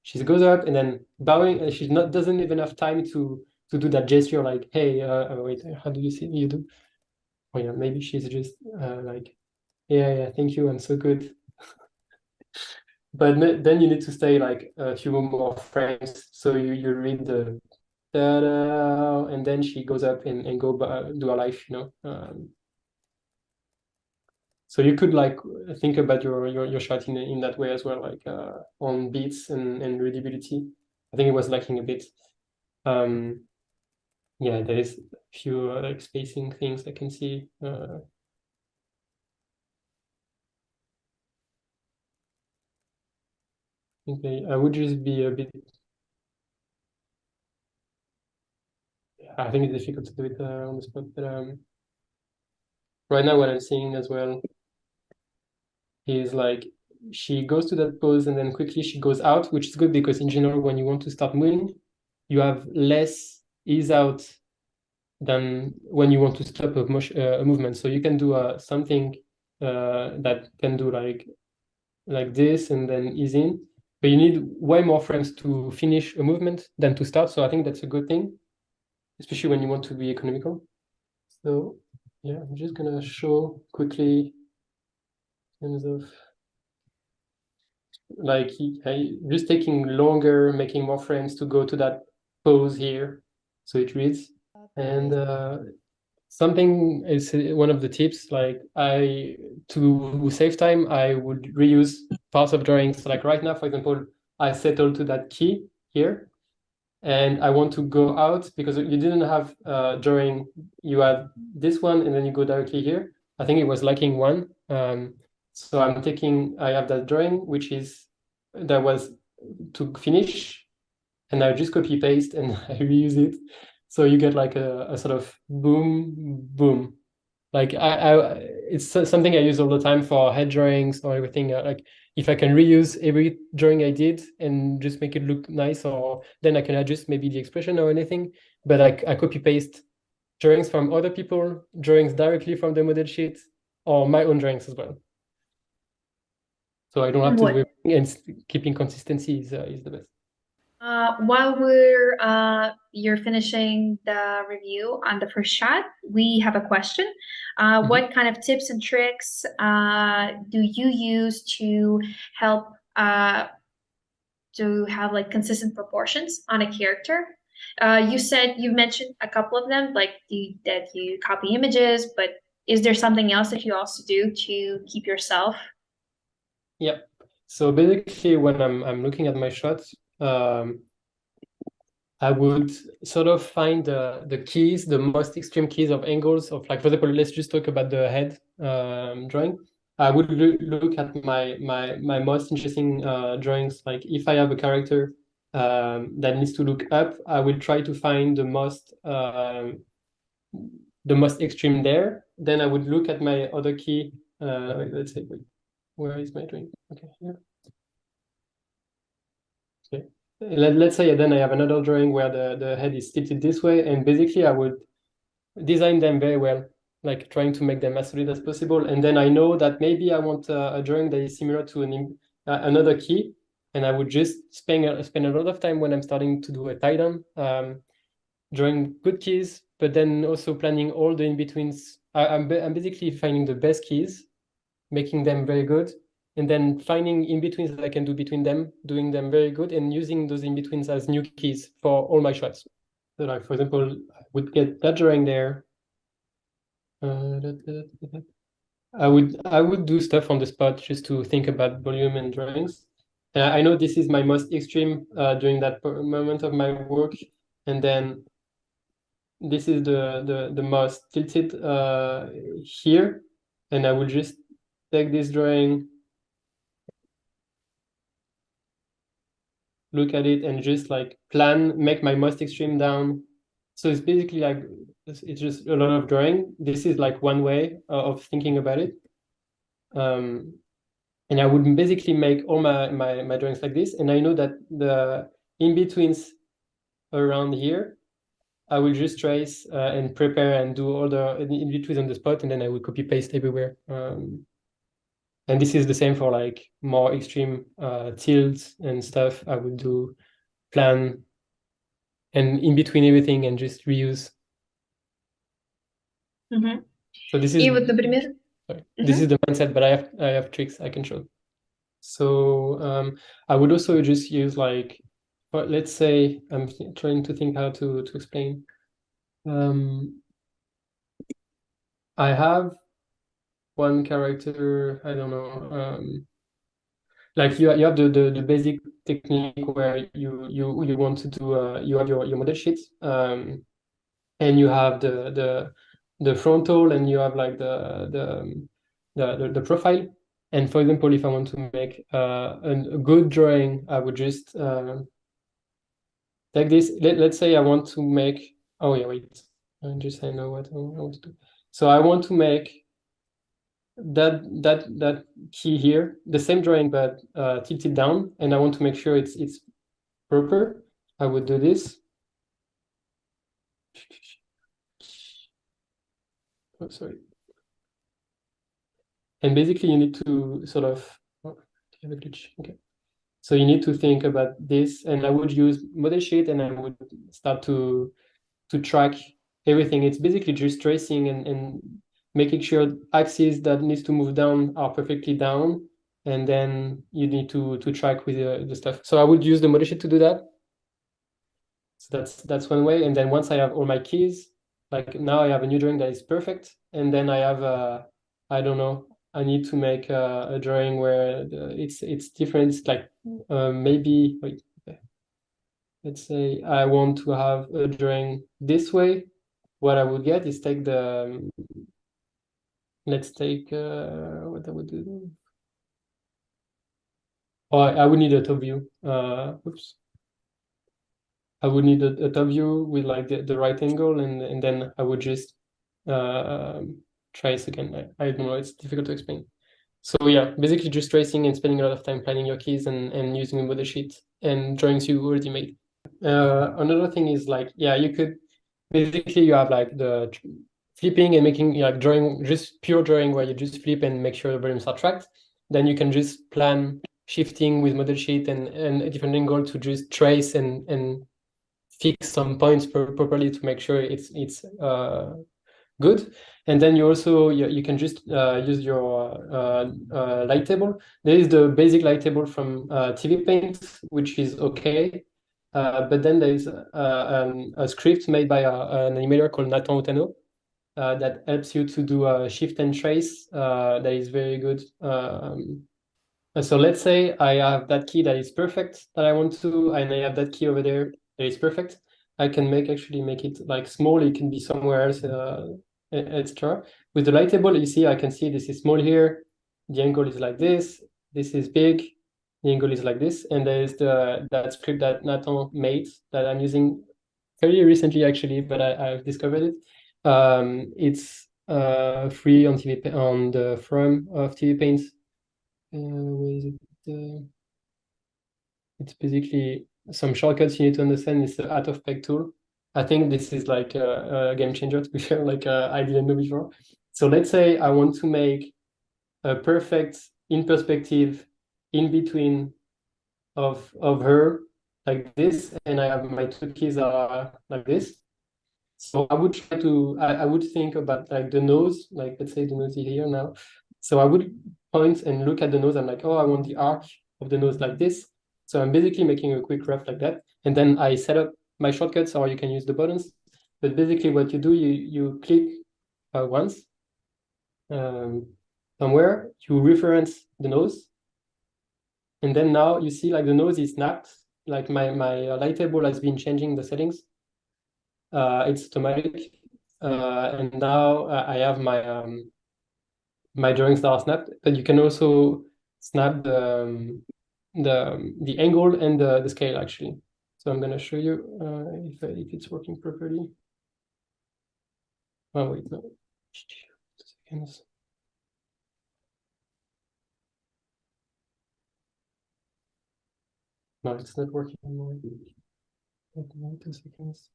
she goes up and then bowing, and she doesn't even have time to do that gesture like, hey, wait, how do you see you do? Oh yeah, maybe she's just like, yeah, thank you, I'm so good. But then you need to stay like a few more frames, so you read the da-da, and then she goes up and go do a life, so you could like think about your shot in that way as well, like on beats and readability. I think it was lacking a bit. Yeah, there is a few like spacing things I can see. Okay, I would just be a bit. I think it's difficult to do it on the spot, but right now what I'm seeing as well is like she goes to that pose and then quickly she goes out, which is good because in general, when you want to start moving, you have less ease out than when you want to stop a movement. So you can do something that can do like this and then ease in, but you need way more frames to finish a movement than to start. So I think that's a good thing, especially when you want to be economical. So yeah, I'm just gonna show quickly in terms of like just taking longer, making more frames to go to that pose here, so it reads. And something is one of the tips. Like to save time, I would reuse parts of drawings. So like right now, for example, I settled to that key here, and I want to go out because you didn't have drawing. You had this one, and then you go directly here. I think it was lacking one. So I have that drawing, which is that was to finish, and I just copy paste and I reuse it. So you get like a sort of boom, boom. Like it's something I use all the time for head drawings or everything. Like if I can reuse every drawing I did and just make it look nice, or then I can adjust maybe the expression or anything. But I copy paste drawings from other people, drawings directly from the model sheet, or my own drawings as well. So I don't have to do it, and keeping consistency is the best.
While you're finishing the review on the first shot, we have a question. What kind of tips and tricks do you use to help to have like consistent proportions on a character? You mentioned a couple of them, like that you copy images, but is there something else that you also do to keep yourself?
Yeah. So basically, when I'm looking at my shots, I would sort of find the keys, the most extreme keys of angles of, like, for example, let's just talk about the head drawing. I would look at my most interesting drawings. Like if I have a character that needs to look up, I will try to find the most extreme there. Then I would look at my other key. Let's say, wait, where is my drawing? Okay, here. Okay. Let's say then I have another drawing where the head is tilted this way, and basically I would design them very well, like trying to make them as solid as possible. And then I know that maybe I want a drawing that is similar to another key, and I would just spend a lot of time when I'm starting to do a tie-down, drawing good keys, but then also planning all the in-betweens. I'm basically finding the best keys, making them very good, and then finding in-betweens that I can do between them, doing them very good, and using those in-betweens as new keys for all my shots. So like, for example, I would get that drawing there. I would do stuff on the spot just to think about volume and drawings. I know this is my most extreme during that moment of my work, and then this is the most tilted here, and I will just take this drawing, look at it, and just like make my most extreme down. So it's basically like, it's just a lot of drawing. This is like one way of thinking about it. And I would basically make all my drawings like this. And I know that the in-betweens around here, I will just trace and prepare and do all the in-betweens on the spot, and then I will copy paste everywhere. And this is the same for like more extreme tilts and stuff. I would do plan and in between everything and just reuse. So this is this is the mindset, but I have tricks I can show. So I would also just use like, let's say I'm trying to think how to explain. I have one character, I don't know, like you have the basic technique where you want to do you have your model sheet, and you have the frontal, and you have like the profile. And for example, if I want to make a good drawing, I would just take this. Let's say I want to make, oh yeah, wait, I know what I want to do. So I want to make that key here, the same drawing but tilted down, and I want to make sure it's proper, I would do this. Oh, sorry. And basically you need to sort of, oh, I have a glitch. Okay. So you need to think about this, and I would use model sheet, and I would start to track everything. It's basically just tracing and making sure axes that needs to move down are perfectly down, and then you need to track with the stuff. So I would use the model sheet to do that. So that's one way. And then once I have all my keys, like now I have a new drawing that is perfect, and then I have I don't know, I need to make a drawing where it's different. It's like maybe, wait, let's say I want to have a drawing this way. What I would get is take the, let's take what I would do. Oh, I would need a top view. Oops. I would need a top view with like the right angle, and then I would just trace again. I don't know, it's difficult to explain. So yeah, basically just tracing and spending a lot of time planning your keys and using a model sheet and drawings you already made. Another thing is like, yeah, you could, basically you have like the flipping and making like drawing, just pure drawing where you just flip and make sure the volumes are tracked. Then you can just plan shifting with model sheet and a different angle to just trace and fix some points properly to make sure it's good. And then you also you can just use your light table. There is the basic light table from TV Paint, which is okay, but then there is a script made by an animator called Nathan that helps you to do a shift and trace that is very good. So let's say I have that key that is perfect that I want to, and I have that key over there that is perfect. I can actually make it like small. It can be somewhere else, etc. With the light table, you see, I can see this is small here. The angle is like this. This is big. The angle is like this. And there is that script that Nathan made that I'm using fairly recently, actually, but I've discovered it. It's free on on the forum of TV Paint. Where is it? It's basically some shortcuts you need to understand. It's the out of peg tool. I think this is like a game changer, to be fair, like I didn't know before. So let's say I want to make a perfect in perspective in between of her like this, and I have my two keys are like this. So I would try to, I would think about like the nose, like let's say the nose is here now. So I would point and look at the nose. I'm like, oh, I want the arc of the nose like this. So I'm basically making a quick rough like that. And then I set up my shortcuts, or you can use the buttons. But basically what you do, you click once somewhere, you reference the nose. And then now you see like the nose is snapped. Like my light table has been changing the settings. It's automatic. And now I have my my drawings that are snapped, but you can also snap the angle and the scale actually. So I'm gonna show you if it's working properly. Oh wait, no. 2 seconds. No, it's not working anymore. 2 seconds.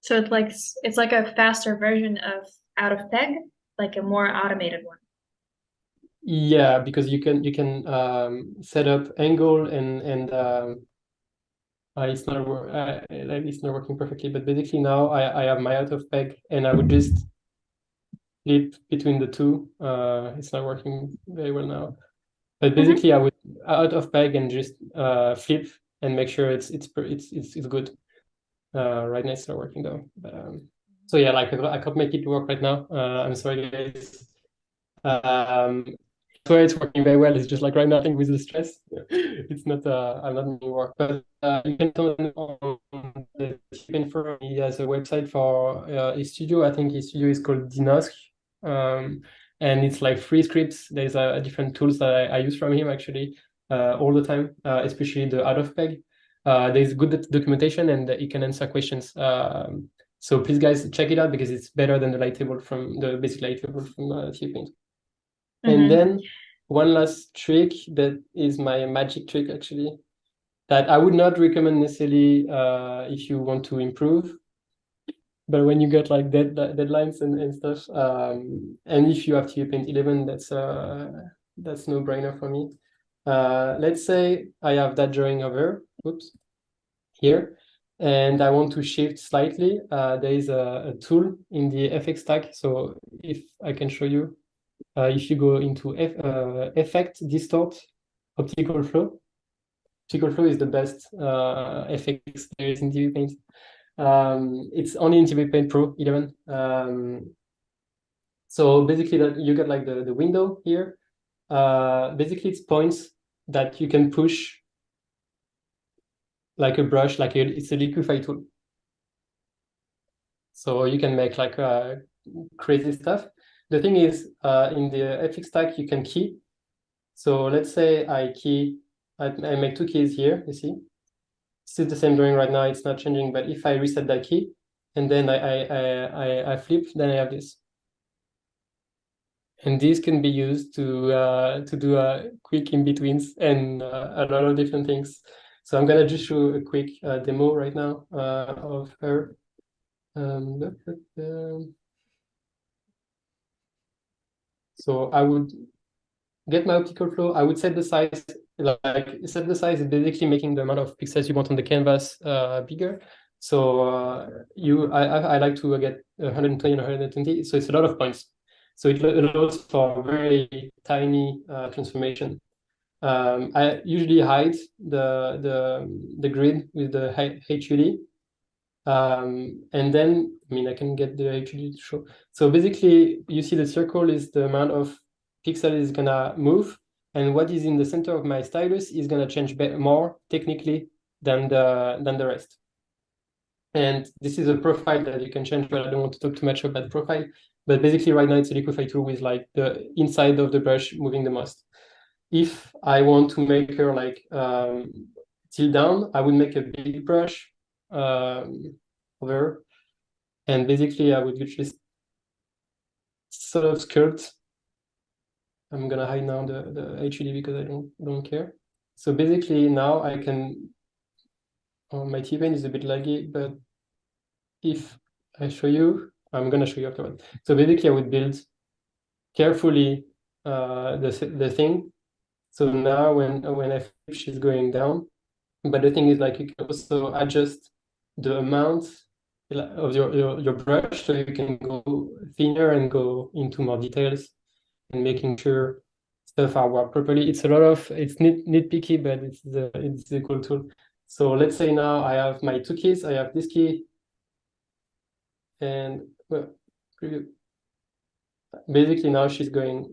So it's like a faster version of out of peg, like a more automated one.
Yeah, because you can set up angle and it's not working perfectly. But basically now I have my out of peg, and I would just flip between the two. It's not working very well now. But basically, I would out of peg and just flip and make sure it's good. Right now it's not working though. But, so yeah, like I can't make it work right now. I'm sorry, guys. So it's working very well. It's just like right now, I think with the stress, it's not. I'm not making work. But you can turn on the info. He has a website for his studio. I think his studio is called Dinosc. And it's like free scripts. There's different tools that I use from him actually all the time, especially the out of peg. There's good documentation, and he can answer questions So please, guys, check it out because it's better than the light table from the basic light table from Timecode. And then one last trick that is my magic trick, actually, that I would not recommend necessarily if you want to improve. But when you get like deadlines and stuff, and if you have to paint 11, that's no brainer for me. Let's say I have that drawing over, oops, here, and I want to shift slightly. There is a tool in the FX stack. So if I can show you, if you go into Effect, Distort, Optical Flow. Optical Flow is the best FX there is in TV Paint. It's only in TV Paint Pro 11. So basically that you get like the window here. Basically it's points that you can push like a brush, it's a liquify tool. So you can make like crazy stuff. The thing is, in the FX stack, you can key. So let's say I make 2 keys here, you see? Still the same drawing right now, it's not changing, but if I reset that key, and then I flip, then I have this. And this can be used to do a quick in-betweens and a lot of different things. So I'm gonna just show a quick demo right now of her. So I would get my optical flow. I would set the size, set the size is basically making the amount of pixels you want on the canvas bigger. So I like to get 120 and 120. So it's a lot of points. So it allows for very tiny transformation. I usually hide the grid with the HUD. And then, I mean, I can get the HUD to show. So basically, you see the circle is the amount of pixel is gonna move, and what is in the center of my stylus is gonna change more technically than the rest. And this is a profile that you can change, but I don't want to talk too much about the profile. But basically, right now it's a liquify tool with like the inside of the brush moving the most. If I want to make her like tilt down, I would make a big brush over, and basically I would just sort of sculpt. I'm gonna hide now the HUD because I don't care. So basically now I can. My T-Paint is a bit laggy, but if I show you, I'm gonna show you afterwards. So basically I would build carefully the thing. So now when I flip, she's going down. But the thing is, like, you can also adjust the amount of your brush, so you can go thinner and go into more details and making sure stuff are worked properly. It's a lot of nitpicky, but it's a cool tool. So let's say now I have my 2 keys. I have this key and preview. Basically now she's like,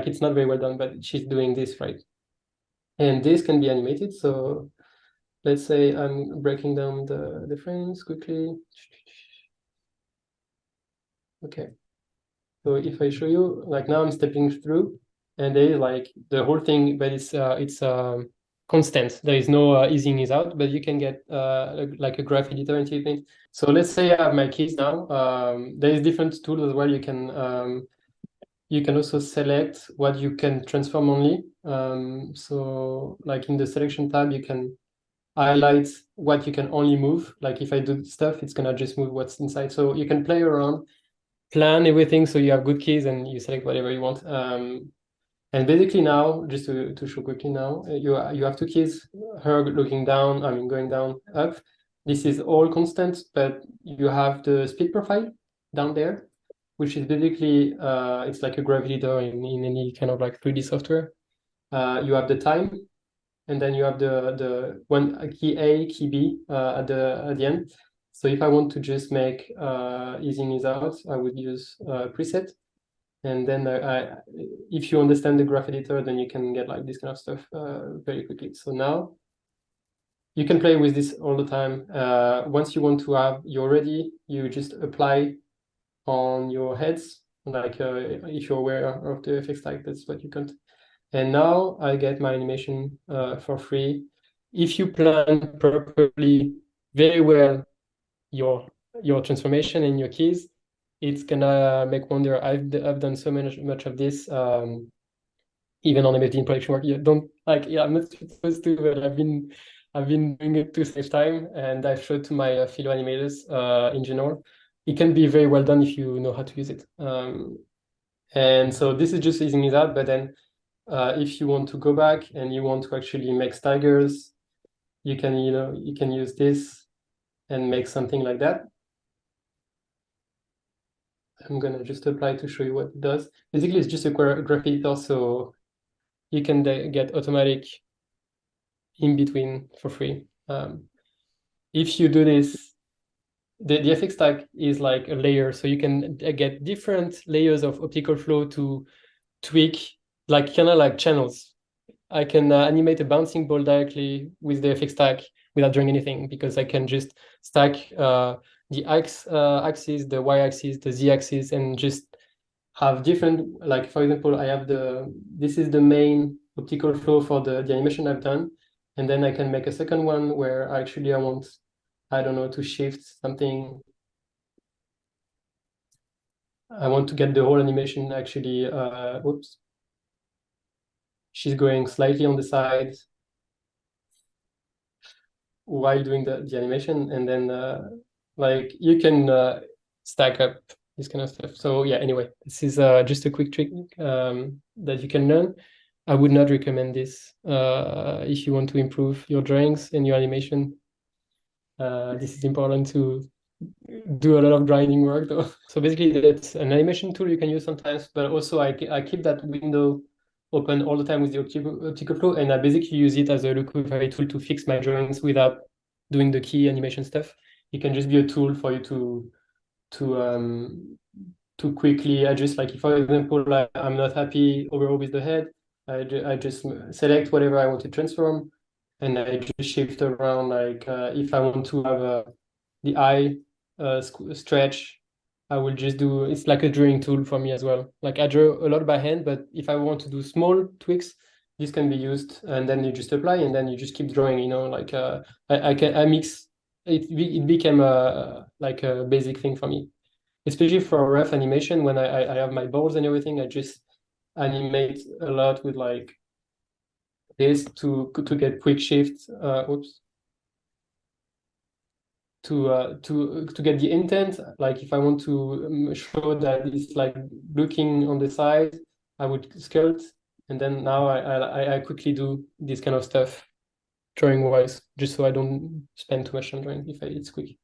it's not very well done, but she's doing this right. And this can be animated. So let's say I'm breaking down the frames quickly. Okay. So if I show you, like now I'm stepping through, and there is like the whole thing, but it's constant. There is no easing is out, but you can get like a graph editor in Paint. So let's say I have my keys now. There is different tools as well. You can also select what you can transform only. So like in the selection tab, you can highlight what you can only move. Like if I do stuff, it's gonna just move what's inside. So you can play around, plan everything so you have good keys and you select whatever you want. And basically now, just to show quickly now, you have 2 keys, her looking down, I mean going down, up. This is all constant, but you have the speed profile down there, which is basically, it's like a gravity door in any kind of like 3D software. You have the time, and then you have the one key A, key B at the end. So if I want to just make easing is out, I would use preset. And then if you understand the graph editor, then you can get like this kind of stuff very quickly. So now you can play with this all the time. Once you want to have you ready, you just apply on your heads, like if you're aware of the FX type, that's what you can. And now I get my animation for free. If you plan properly, very well, your transformation and your keys, it's gonna make wonder. I've done so much of this, even on MFD in production work. You don't like, yeah, I'm not supposed to, but I've been doing it to save time, and I've showed to my fellow animators in general. It can be very well done if you know how to use it. And so this is just easing it out, but then if you want to go back and you want to actually make staggers, you can use this and make something like that. I'm gonna just apply to show you what it does. Basically, it's just a graph editor, so you can get automatic in between for free. If you do this, the FX stack is like a layer, so you can get different layers of optical flow to tweak, like kind of like channels. I can animate a bouncing ball directly with the FX stack without doing anything, because I can just stack the axis, the y-axis, the z-axis, and just have different, like for example, I have this is the main optical flow for the animation I've done, and then I can make a second one where actually I want, I don't know, to shift something. I want to get the whole animation actually, whoops. She's going slightly on the side while doing the animation, and then like you can stack up this kind of stuff. So yeah, anyway, this is just a quick trick that you can learn. I would not recommend this if you want to improve your drawings and your animation. This is important to do a lot of grinding work though. So basically that's an animation tool you can use sometimes, but also I keep that window open all the time with the optical flow, and I basically use it as a recovery tool to fix my drawings without doing the key animation stuff. It can just be a tool for you to quickly adjust. Like if, for example, I'm not happy overall with the head, I just select whatever I want to transform, and I just shift around. Like if I want to have the eye stretch, I will just do, it's like a drawing tool for me as well. Like I draw a lot by hand, but if I want to do small tweaks, this can be used, and then you just apply, and then you just keep drawing, like I mix, it became like a basic thing for me, especially for rough animation. When I have my balls and everything, I just animate a lot with like this to get quick shifts. Oops. To get the intent, like if I want to show that it's like looking on the side, I would sculpt, and then now I quickly do this kind of stuff drawing wise, just so I don't spend too much on drawing if it's quick.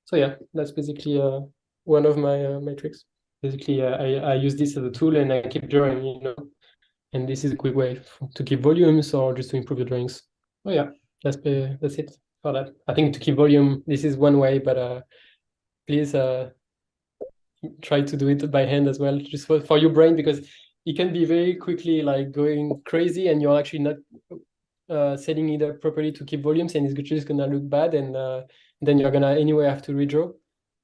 So yeah, that's basically one of my tricks. Basically, I use this as a tool, and I keep drawing, and this is a quick way to keep volumes or just to improve your drawings. Oh yeah, that's it for that. I think to keep volume, this is one way, but please try to do it by hand as well, just for your brain, because it can be very quickly like going crazy, and you're actually not setting it up properly to keep volumes, and it's just gonna look bad, and then you're gonna anyway have to redraw.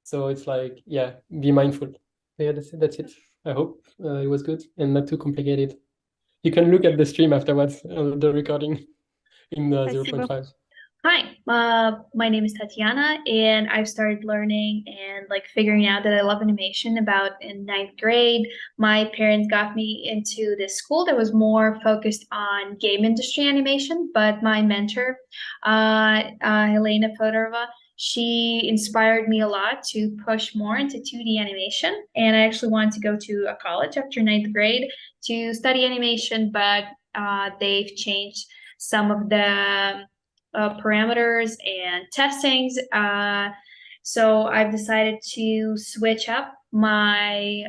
So it's like, yeah, be mindful. Yeah, that's it. I hope it was good and not too complicated. You can look at the stream afterwards, the recording in 0.5.
Hi, my name is Tatyana, and I've started learning and like figuring out that I love animation about in 9th grade. My parents got me into this school that was more focused on game industry animation, but my mentor, Helena Fodorova, she inspired me a lot to push more into 2D animation, and I actually wanted to go to a college after 9th grade to study animation, but they've changed some of the parameters and testings. So I've decided to switch up my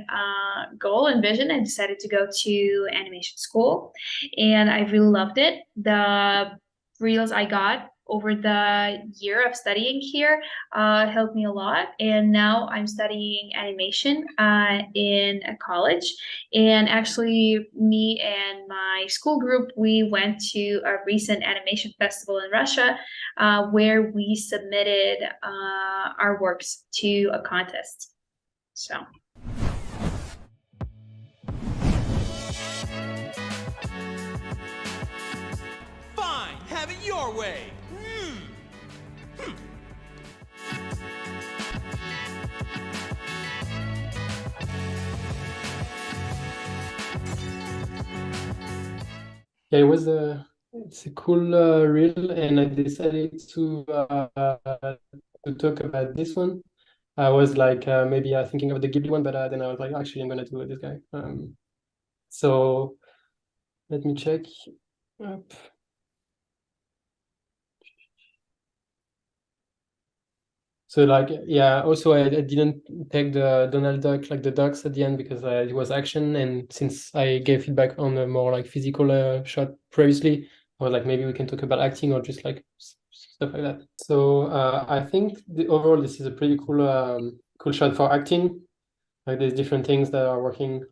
goal and vision, and decided to go to animation school, and I really loved it. The reels I got over the year of studying here helped me a lot, and now I'm studying animation in a college. And actually, me and my school group, we went to a recent animation festival in Russia where we submitted our works to a contest. So
fine, have it your way.
yeah, it's a cool reel, and I decided to talk about this one. I was like maybe thinking of the Ghibli one, but then I was like, actually, I'm gonna do this guy. So let me check. Up. So like, yeah, also I didn't take the Donald Duck, like the ducks at the end, because it was action. And since I gave feedback on a more like physical shot previously, I was like, maybe we can talk about acting or just like stuff like that. So I think overall, this is a pretty cool, cool shot for acting. Like there's different things that are working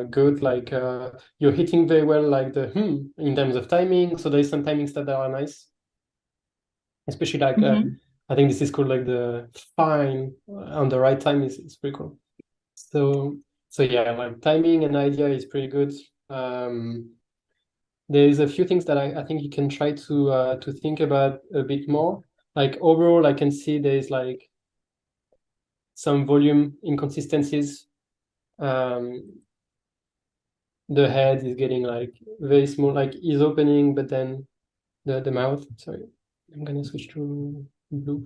good, like you're hitting very well, like the in terms of timing. So there's some timings that are nice, especially like I think this is called like the fine on the right time is pretty cool. So yeah, like timing and idea is pretty good. There's a few things that I think you can try to think about a bit more. Like overall, I can see there's like some volume inconsistencies. The head is getting like very small, like is opening, but then the mouth. Sorry, I'm gonna switch to blue.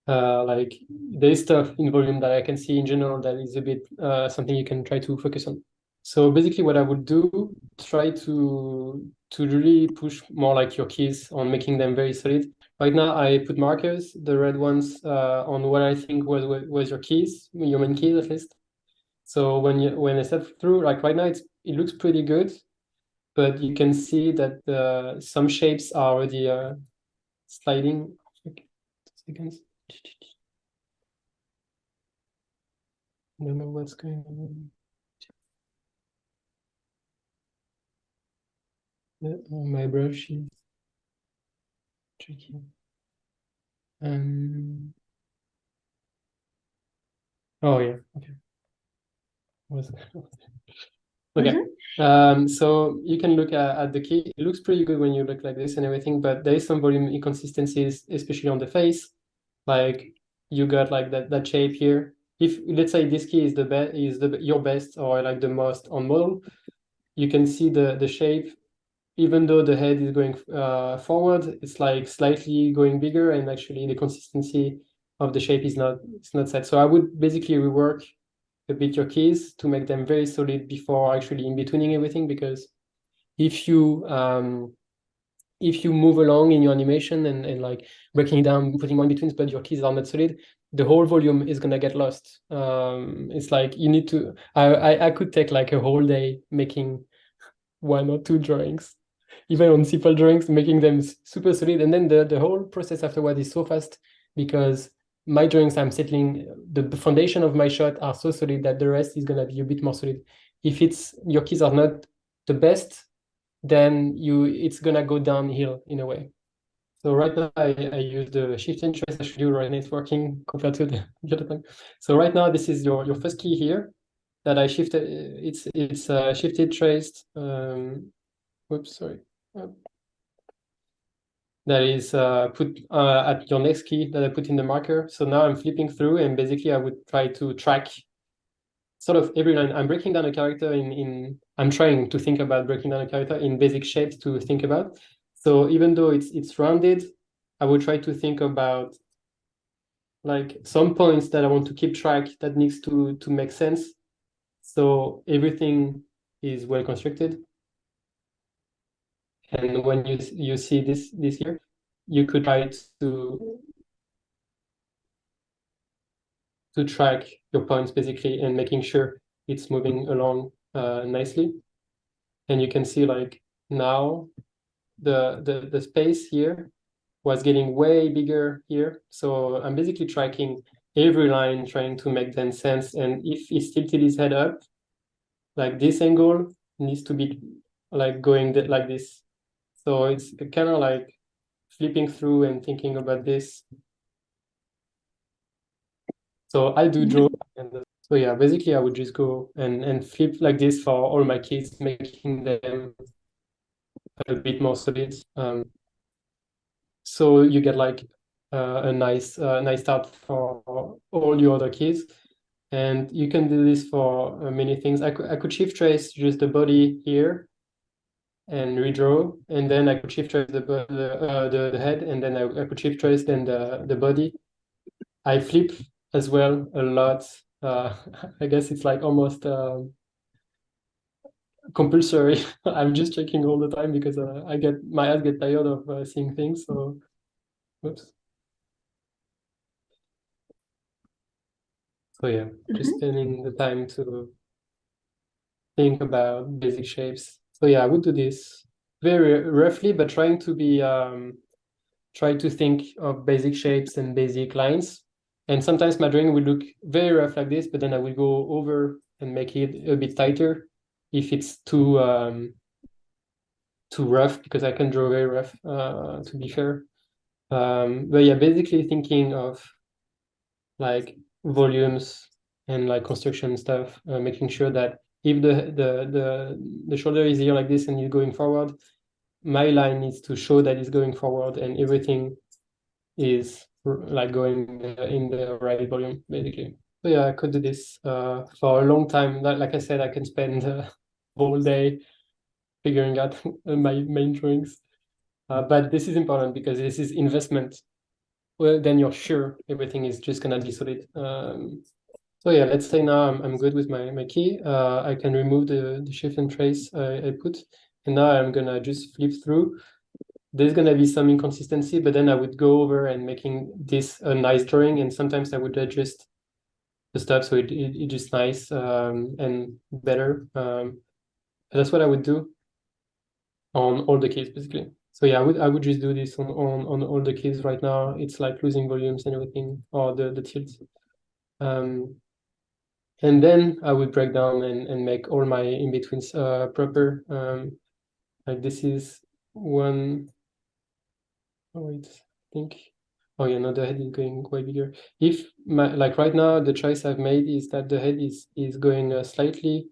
Like there's stuff in volume that I can see in general that is a bit something you can try to focus on. So basically what I would do, try to really push more like your keys on making them very solid. Right now I put markers, the red ones, on what I think was your keys, your main keys at least. So when I step through, like right now it looks pretty good, but you can see that some shapes are already sliding. Okay, 2 seconds. I don't know what's going on. My brush is tricky. Oh yeah, okay. Okay. So you can look at the key. It looks pretty good when you look like this and everything, but there is some volume inconsistencies, especially on the face. Like you got like that shape here. If let's say this key is your best or like the most on model, you can see the shape. Even though the head is going forward, it's like slightly going bigger, and actually the consistency of the shape is not set. So I would basically rework a bit your keys to make them very solid before actually in-betweening everything, because if you move along in your animation and like breaking it down, putting more in-betweens, but your keys are not solid, the whole volume is gonna get lost. It's like you need to, I could take like a whole day making 1 or 2 drawings, even on simple drawings, making them super solid. And then the whole process afterward is so fast, because my drawings, I'm settling, the foundation of my shot are so solid that the rest is gonna be a bit more solid. If your keys are not the best, then it's gonna go downhill in a way. So right now I use the shift and trace. I should do right now, it's working compared to the other time. So right now this is your first key here that I shifted. It's shifted, traced. Whoops, sorry. That is put at your next key that I put in the marker. So now I'm flipping through, and basically I would try to track sort of every line. I'm breaking down a character I'm trying to think about breaking down a character in basic shapes to think about. So even though it's rounded, I would try to think about like some points that I want to keep track that needs to make sense. So everything is well constructed. And when you see this here, you could try to track your points basically and making sure it's moving along nicely. And you can see like now the space here was getting way bigger here. So I'm basically tracking every line, trying to make them sense. And if he's tilted his head up, like this angle needs to be like going like this. So it's kind of like flipping through and thinking about this. So I do draw. So yeah, basically I would just go and flip like this for all my kids, making them a bit more solid. So you get like a nice start for all your other kids. And you can do this for many things. I could shift trace just the body here and redraw, and then I could shift trace the head, and then I could shift trace then the body. I flip as well a lot. I guess it's like almost compulsory. I'm just checking all the time because my eyes get tired of seeing things. So, oops. So yeah, just spending the time to think about basic shapes. So yeah, I would do this very roughly, but trying to be try to think of basic shapes and basic lines. And sometimes my drawing will look very rough like this, but then I will go over and make it a bit tighter if it's too rough, because I can draw very rough, to be fair. But yeah, basically thinking of like volumes and like construction stuff, making sure that if the shoulder is here like this and you're going forward, my line needs to show that it's going forward and everything is like going in the right volume, basically. So yeah, I could do this for a long time. Like I said, I can spend all day figuring out my main drawings. But this is important because this is investment. Well, then you're sure everything is just gonna be solid. So yeah, let's say now I'm good with my key. I can remove the shift and trace I put, and now I'm gonna just flip through. There's gonna be some inconsistency, but then I would go over and making this a nice drawing, and sometimes I would adjust the stuff so it just nice and better. That's what I would do on all the keys, basically. So yeah, I would just do this on all the keys right now. It's like losing volumes and everything, or the tilts. And then I would break down and make all my in-betweens proper. Like this is one. Oh wait, I think. Oh yeah, no, the head is going way bigger. If like right now, the choice I've made is that the head is going slightly.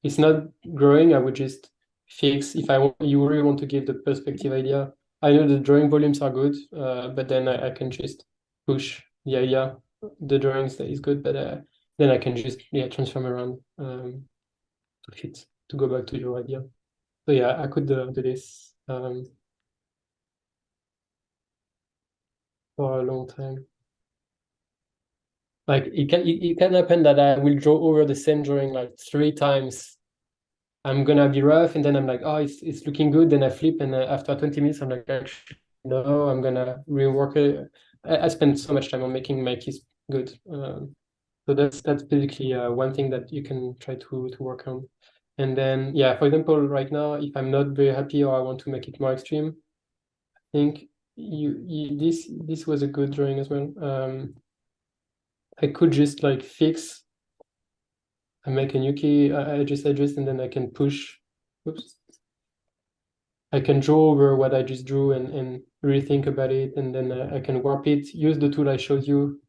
It's not growing. I would just fix if you really want to give the perspective idea. I know the drawing volumes are good, but then I can just push the idea. The drawings that is good, but then I can just transform around to fit, to go back to your idea. So yeah, I could do this for a long time. Like it can happen that I will draw over the same drawing like 3 times. I'm gonna be rough, and then I'm like, oh, it's looking good. Then I flip, and after 20 minutes, I'm like, actually, no, I'm gonna rework it. I spend so much time on making my keys good. So that's basically one thing that you can try to work on. And then yeah, for example, right now, if I'm not very happy or I want to make it more extreme, I think this was a good drawing as well. I could just like fix. I make a new key, I just adjust, and then I can push. Oops. I can draw over what I just drew and really think about it, and then I can warp it. Use the tool I showed you,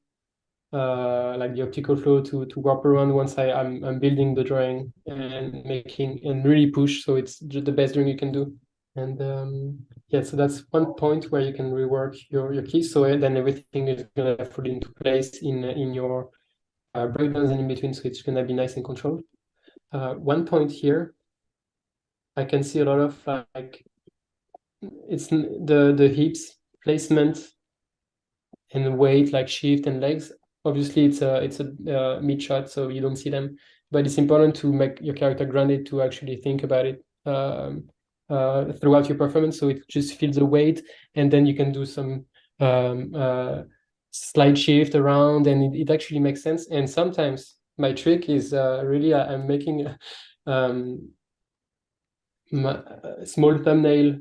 like the optical flow to warp around once I'm building the drawing and making and really push. So it's just the best drawing you can do. And yeah, so that's one point where you can rework your keys. So then everything is gonna fall into place in your breakdowns and in between, so it's gonna be nice and controlled. One point here, I can see a lot of like it's the hips placement and weight, like shift and legs. Obviously, it's a mid shot, so you don't see them. But it's important to make your character grounded to actually think about it throughout your performance, so it just feels the weight, and then you can do some slight shift around, and it actually makes sense. And sometimes my trick is really I'm making a small thumbnail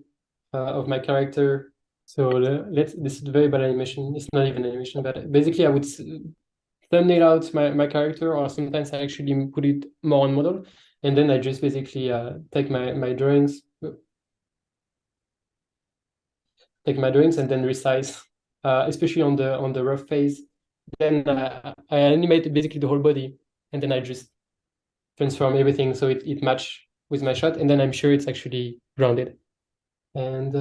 of my character. So this is very bad animation. It's not even animation, but basically I would thumbnail out my character, or sometimes I actually put it more on model, and then I just basically take my drawings, and then resize, especially on the rough phase. Then I animate basically the whole body, and then I just transform everything so it match with my shot, and then I'm sure it's actually grounded. And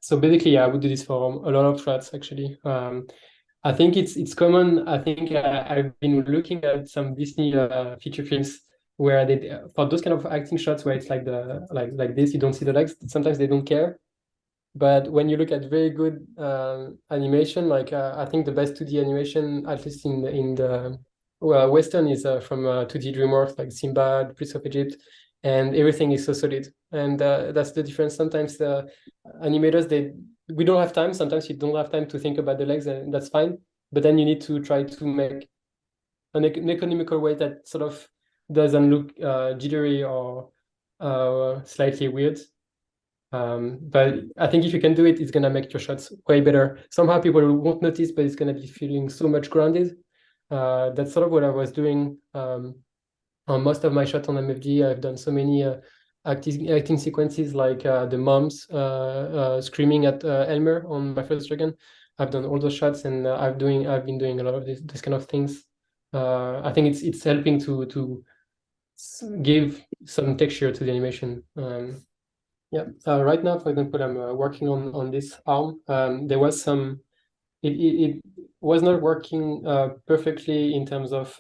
so basically, I would do this for a lot of shots actually. I think it's common. I think I've been looking at some Disney feature films where they for those kind of acting shots where it's like the like this, you don't see the legs. Sometimes they don't care. But when you look at very good animation, like I think the best 2D animation, at least in the Western, is from 2D DreamWorks, like Simba, Prince of Egypt, and everything is so solid. And that's the difference. Sometimes the animators, we don't have time. Sometimes you don't have time to think about the legs, and that's fine. But then you need to try to make an economical way that sort of doesn't look jittery or slightly weird. But I think if you can do it, it's gonna make your shots way better. Somehow people won't notice, but it's gonna be feeling so much grounded. That's sort of what I was doing on most of my shots on MFD. I've done so many acting sequences, like the moms screaming at Elmer on my first dragon. I've done all those shots, and I've been doing a lot of this kind of things. I think it's helping to give some texture to the animation. Yeah. Right now, for example, I'm working on this arm. There was some. It was not working perfectly in terms of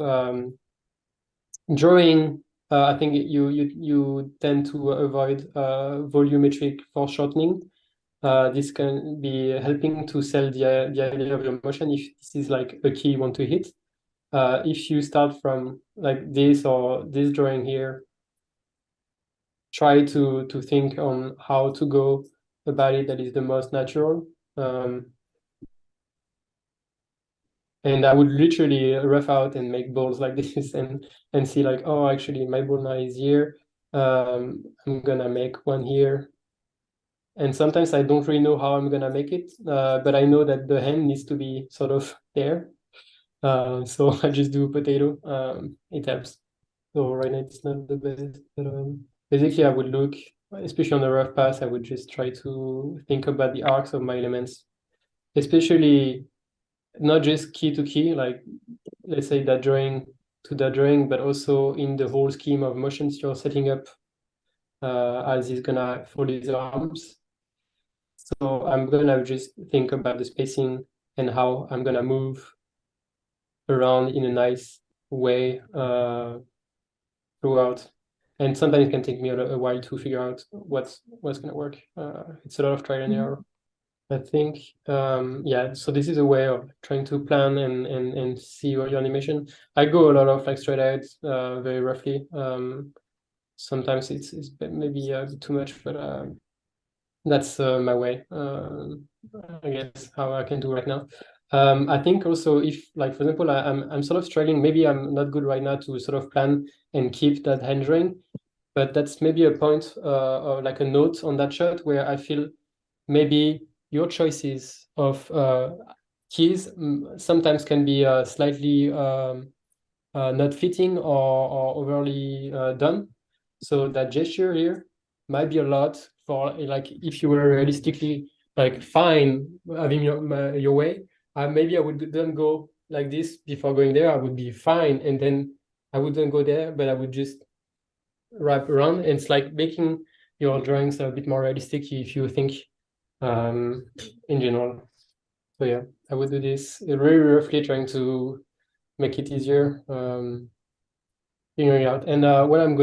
drawing. I think you tend to avoid volumetric foreshortening. This can be helping to sell the idea of your motion if this is like a key you want to hit. If you start from like this or this drawing here, try to think on how to go about it that is the most natural. And I would literally rough out and make balls like this and see like, oh, actually my ball now is here. I'm gonna make one here. And sometimes I don't really know how I'm gonna make it, but I know that the hand needs to be sort of there. So I just do potato. It helps. So right now it's not the best, but basically I would look, especially on the rough pass, I would just try to think about the arcs of my elements, especially not just key to key, like let's say that drawing to that drawing, but also in the whole scheme of motions you're setting up as he's gonna fold his arms. So I'm gonna just think about the spacing and how I'm gonna move around in a nice way throughout. And sometimes it can take me a while to figure out what's gonna work. It's a lot of trial and error, I think. Yeah, so this is a way of trying to plan and see your animation. I go a lot of like straight ahead, very roughly. Sometimes it's maybe a bit too much, but that's my way. I guess how I can do right now. I think also if, like, for example, I'm sort of struggling, maybe I'm not good right now to sort of plan and keep that hand drawing, but that's maybe a point or like a note on that shot where I feel maybe your choices of keys sometimes can be slightly not fitting or overly done. So that gesture here might be a lot for, like, if you were realistically like fine having your way. Maybe I would then go like this before going there. I would be fine, and then I wouldn't go there, but I would just wrap around. And it's like making your drawings a bit more realistic if you think in general. So yeah, I would do this very roughly, trying to make it easier, figuring out. And when I'm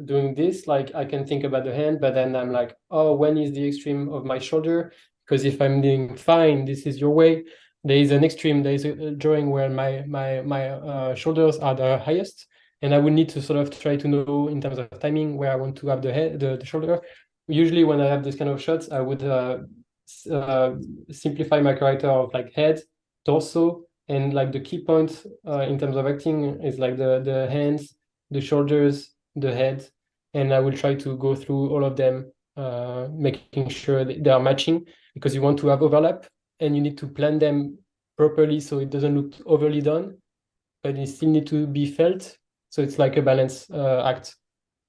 doing this, like, I can think about the hand, but then I'm like, oh, when is the extreme of my shoulder? Because if I'm doing fine, this is your way, there is an extreme, there is a drawing where my shoulders are the highest, and I would need to sort of try to know in terms of timing where I want to have the head, the shoulder. Usually when I have this kind of shots, I would simplify my character of like head, torso, and like the key point in terms of acting is like the hands, the shoulders, the head, and I will try to go through all of them, making sure they are matching, because you want to have overlap and you need to plan them properly so it doesn't look overly done, but it still need to be felt. So it's like a balance act.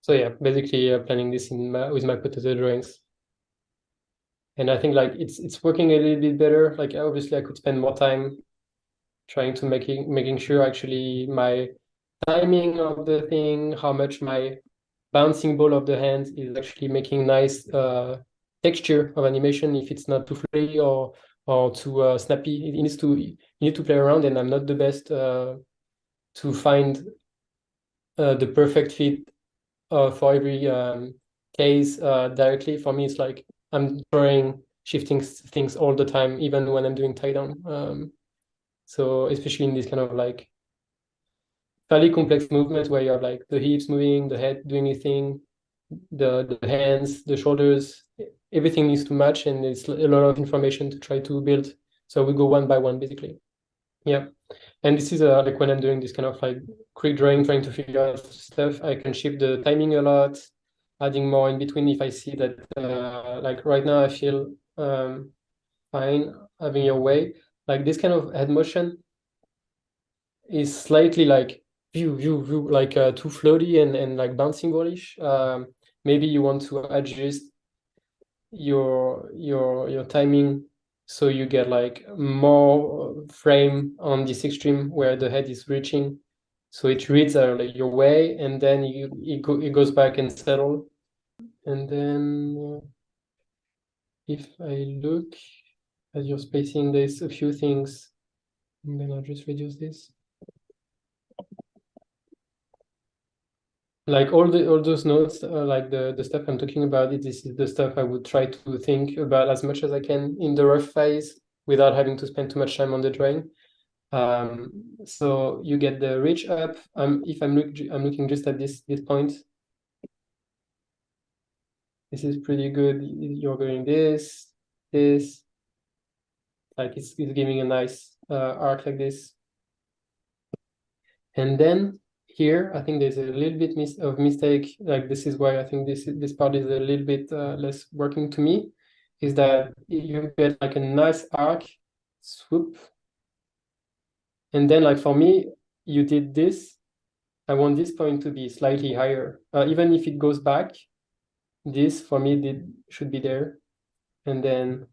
So yeah, basically planning this with my potato drawings. And I think like it's working a little bit better. Like obviously I could spend more time trying to making sure actually my timing of the thing, how much my bouncing ball of the hand is actually making nice texture of animation. If it's not too flary or too snappy, you need to play around. And I'm not the best to find the perfect fit for every case directly. For me, it's like I'm drawing, shifting things all the time, even when I'm doing tie down. So especially in this kind of like fairly complex movement where you have like the hips moving, the head doing a thing, the hands, the shoulders, everything needs to match, and it's a lot of information to try to build. So we go one by one, basically. Yeah. And this is like when I'm doing this kind of like quick drawing, trying to figure out stuff, I can shift the timing a lot, adding more in between if I see that like right now I feel fine having your way. Like this kind of head motion is slightly like view, like too floaty and like bouncing ballish. Maybe you want to adjust your timing so you get like more frame on this extreme where the head is reaching, so it reads like your way, and then it goes back and settle. And then if I look at your spacing, there's a few things. I'm gonna just reduce this. Like all those notes, like the stuff I'm talking about, this is the stuff I would try to think about as much as I can in the rough phase without having to spend too much time on the drawing. So you get the reach up. If I'm looking just at this point, this is pretty good. You're going this, like it's giving a nice arc like this. And then here, I think there's a little bit of mistake. Like this is why I think this part is a little bit less working to me, is that you get like a nice arc swoop. And then like for me, you did this. I want this point to be slightly higher. Even if it goes back, this for me should be there. And then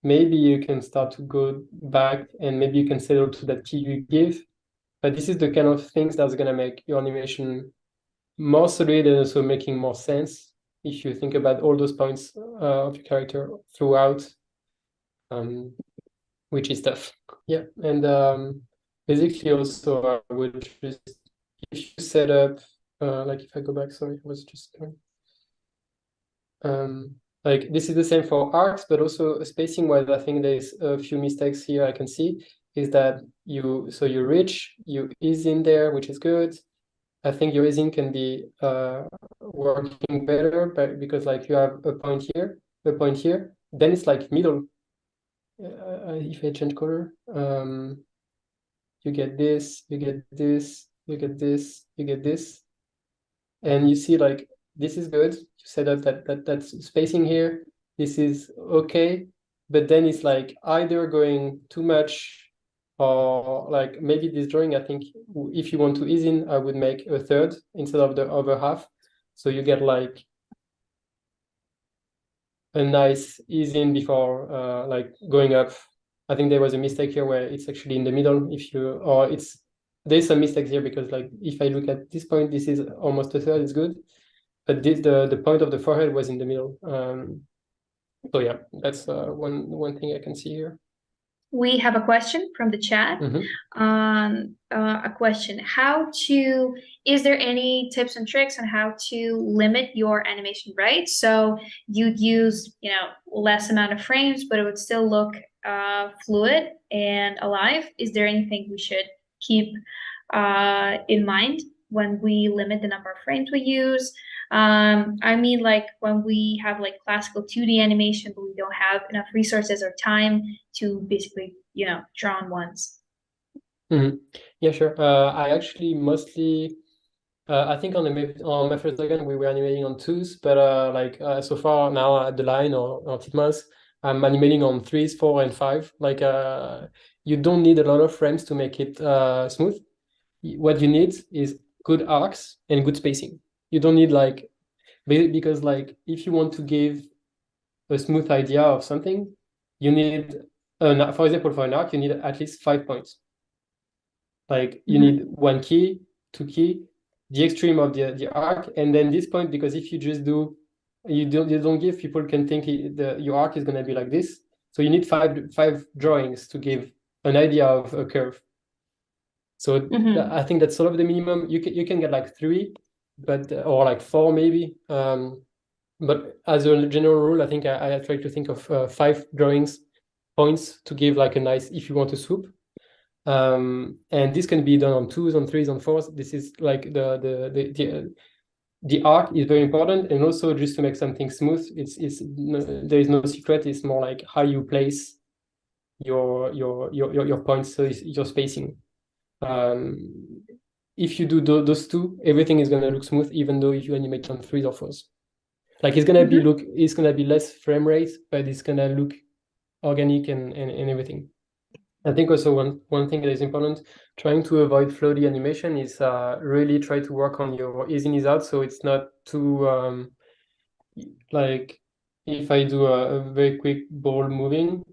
maybe you can start to go back and maybe you can settle to that key you give. But this is the kind of things that's going to make your animation more solid and also making more sense if you think about all those points of your character throughout, which is tough. Yeah, and basically also I would just, if you set up, like if I go back, sorry, I was just like this is the same for arcs, but also spacing wise, I think there's a few mistakes here I can see. Is that you reach, you ease in there, which is good. I think your easing can be working better, but because like you have a point here, then it's like middle. If I change color, you get this, you get this, you get this, you get this, and you see like this is good. You set up that's spacing here. This is okay, but then it's like either going too much. Or like maybe this drawing, I think if you want to ease in, I would make a third instead of the other half. So you get like a nice ease in before like going up. I think there was a mistake here where it's actually in the middle. There's some mistakes here because like if I look at this point, this is almost a third, it's good. But the point of the forehead was in the middle. So yeah, that's one thing I can see here.
We have a question from the chat. A question: is there any tips and tricks on how to limit your animation rate? So you'd use, less amount of frames, but it would still look fluid and alive. Is there anything we should keep in mind when we limit the number of frames we use? I mean, like when we have like classical 2D animation, but we don't have enough resources or time to basically, draw on ones.
Yeah, sure. I actually mostly, I think on my first second we were animating on 2s, but so far now at the line or Titmas, I'm animating on 3s, 4, and 5. Like you don't need a lot of frames to make it smooth. What you need is good arcs and good spacing. You don't need because like if you want to give a smooth idea of something, you need, for example, for an arc, you need at least 5 points. Like you need 1 key, 2 key, the extreme of the arc, and then this point, because if you just you don't give, people can think your arc is going to be like this. So you need five drawings to give an idea of a curve. So I think that's sort of the minimum. You can get like 3, but or like 4 maybe. But as a general rule, I think I try to think of 5 drawings points to give like a nice, if you want to swoop. And this can be done on 2s, on 3s, on 4s. This is like the arc is very important, and also just to make something smooth, there is no secret. It's more like how you place your points, so it's your spacing. If you do those 2, everything is gonna look smooth, even though if you animate on 3s or 4s. Like it's gonna be less frame rate, but it's gonna look organic and everything. I think also one thing that is important, trying to avoid floaty animation, is really try to work on your ease in, ease out, so it's not too like if I do a very quick ball moving,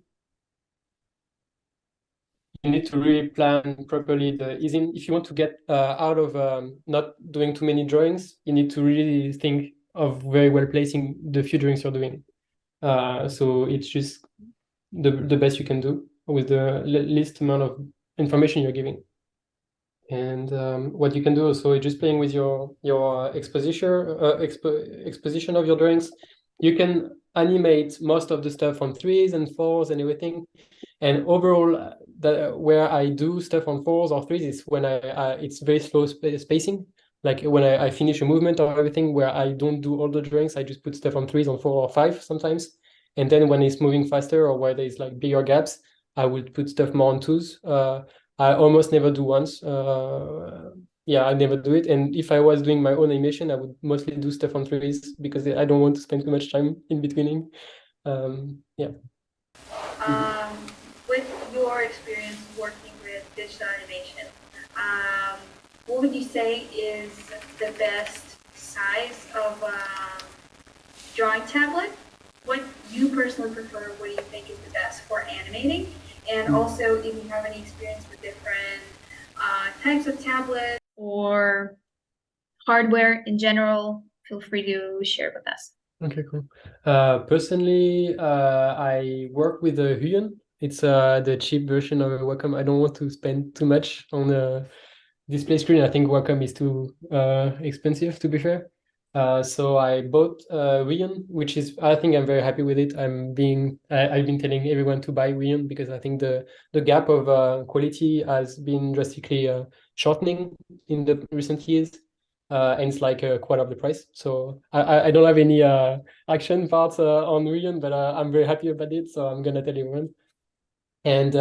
you need to really plan properly the ease in. If you want to get out of not doing too many drawings, you need to really think of very well placing the few drawings you're doing. So it's just the best you can do with the least amount of information you're giving. And what you can do also is just playing with your exposition of your drawings. You can animate most of the stuff on 3s and 4s and everything. And overall, where I do stuff on 4s or 3s is when it's very slow spacing. Like when I finish a movement or everything, where I don't do all the drawings, I just put stuff on 3s, on 4 or 5 sometimes. And then when it's moving faster or where there's like bigger gaps, I would put stuff more on 2s. I almost never do 1s. Yeah, I never do it. And if I was doing my own animation, I would mostly do stuff on 3s because I don't want to spend too much time in betweening. Yeah.
With your experience working with digital animation, what would you say is the best size of drawing tablet? What you personally prefer? What do you think is the best for animating? And also, if you have any experience with different types of tablets or hardware in general, feel free to share with us.
Okay, cool. Personally, I work with the Huion. It's the cheap version of Wacom. I don't want to spend too much on the display screen. I think Wacom is too expensive, to be fair. So I bought Huion, which is, I think I'm very happy with it. I've been telling everyone to buy Huion because I think the gap of quality has been drastically shortening in the recent years. And it's like a quarter of the price. So I don't have any action parts on Huion, but I'm very happy about it. So I'm gonna tell everyone. And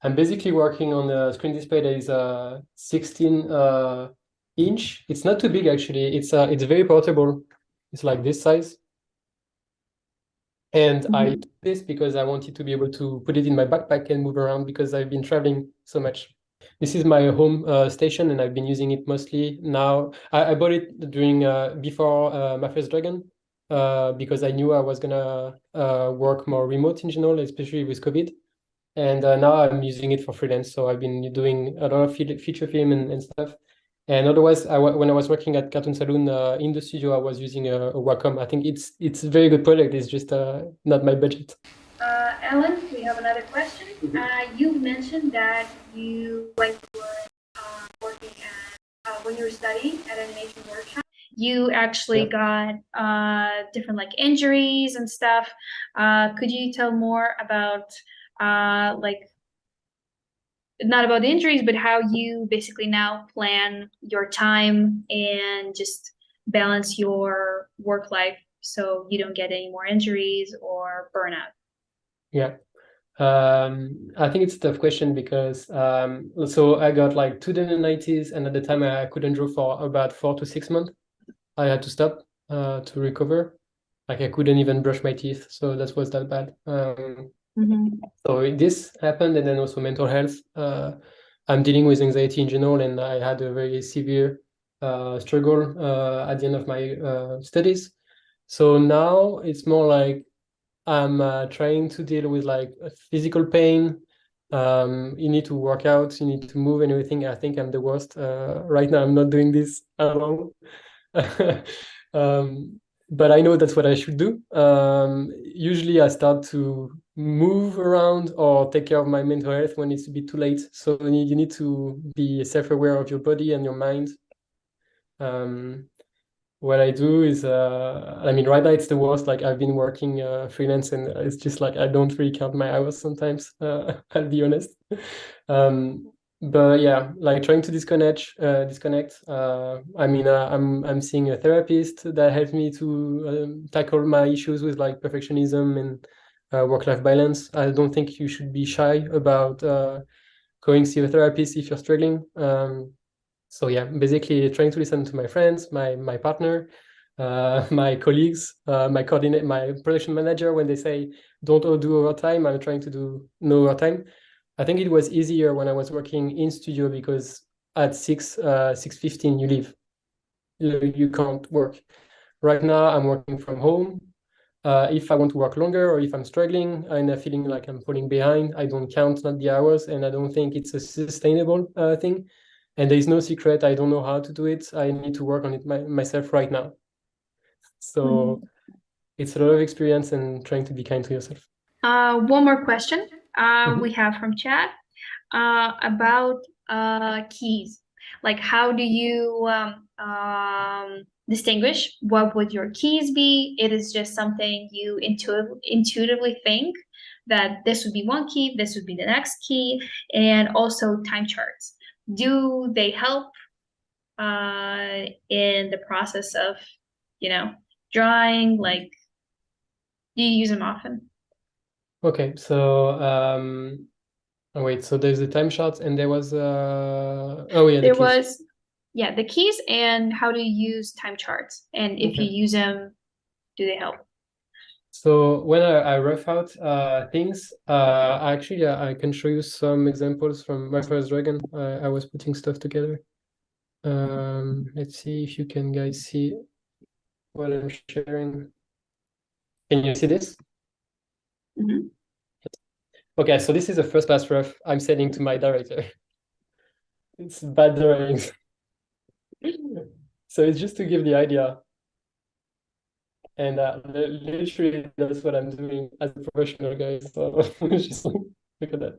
I'm basically working on a screen display that is 16 inch. It's not too big actually. It's very portable. It's like this size. And I did this because I wanted to be able to put it in my backpack and move around because I've been traveling so much. This is my home station, and I've been using it mostly now. I bought it during before my first Dragon because I knew I was gonna work more remote in general, especially with COVID. And now I'm using it for freelance. So I've been doing a lot of feature film and stuff. And otherwise, when I was working at Cartoon Saloon in the studio, I was using a Wacom. I think it's a very good product. It's just not my budget.
Allan, we have another question. You mentioned that you were working at when you were studying at animation workshop. You actually got different like injuries and stuff. Could you tell more about like not about the injuries, but how you basically now plan your time and just balance your work life so you don't get any more injuries or burnout?
Yeah. I think it's a tough question because so I got like 2 tendinitis, and at the time I couldn't draw for about 4 to 6 months. I had to stop to recover. Like I couldn't even brush my teeth, so that was that bad. So this happened, and then also mental health. I'm dealing with anxiety in general, and I had a very severe struggle at the end of my studies. So now it's more like I'm trying to deal with like a physical pain. You need to work out, you need to move and everything. I think I'm the worst. Right now I'm not doing this at all. but I know that's what I should do. Usually I start to move around or take care of my mental health when it's a bit too late. So you need to be self-aware of your body and your mind. What I do is, I mean, right now it's the worst. Like I've been working freelance, and it's just like I don't really count my hours sometimes. I'll be honest. But yeah, like trying to disconnect. I mean, I'm seeing a therapist that helps me to tackle my issues with like perfectionism and work-life balance. I don't think you should be shy about going see a therapist if you're struggling. So yeah, basically trying to listen to my friends, my partner, my colleagues, my production manager when they say don't do overtime. I'm trying to do no overtime. I think it was easier when I was working in studio because at 6:15 you leave. You can't work. Right now I'm working from home. If I want to work longer or if I'm struggling and I'm feeling like I'm falling behind, I don't count not the hours, and I don't think it's a sustainable thing. And there is no secret. I don't know how to do it. I need to work on it myself right now. So it's a lot of experience and trying to be kind to yourself.
One more question we have from chat about keys. Like, how do you distinguish what would your keys be? It is just something you intuitively think that this would be one key, this would be the next key, and also time charts. Do they help in the process of, drawing? Like, do you use them often?
Okay, so oh wait, so there's the time charts and there was
the keys and how to use time charts, and if you use them, do they help?
So when I rough out things, actually I can show you some examples from my first dragon. I was putting stuff together. Let's see if you can guys see what I'm sharing. Can you see this?
Mm-hmm.
Okay, so this is the first pass rough I'm sending to my director. It's bad drawings. So it's just to give the idea. And literally that's what I'm doing as a professional guy. So just look at that.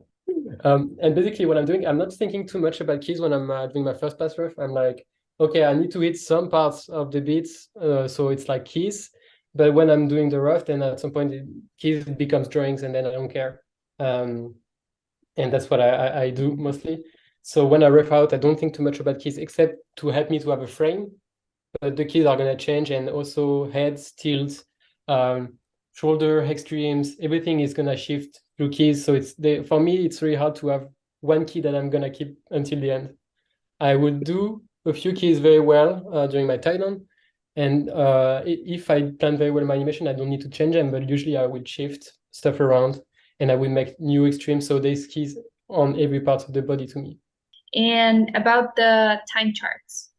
And basically what I'm doing, I'm not thinking too much about keys when I'm doing my first pass rough. I'm like, okay, I need to hit some parts of the beats. So it's like keys. But when I'm doing the rough, then at some point keys becomes drawings and then I don't care. And that's what I do mostly. So when I rough out, I don't think too much about keys except to help me to have a frame. But the keys are going to change, and also heads, tilts, shoulder extremes, everything is going to shift through keys. So for me, it's really hard to have one key that I'm going to keep until the end. I would do a few keys very well during my tie-down. And if I plan very well my animation, I don't need to change them, but usually I will shift stuff around and I will make new extremes. So there's keys on every part of the body to me.
And about the time charts.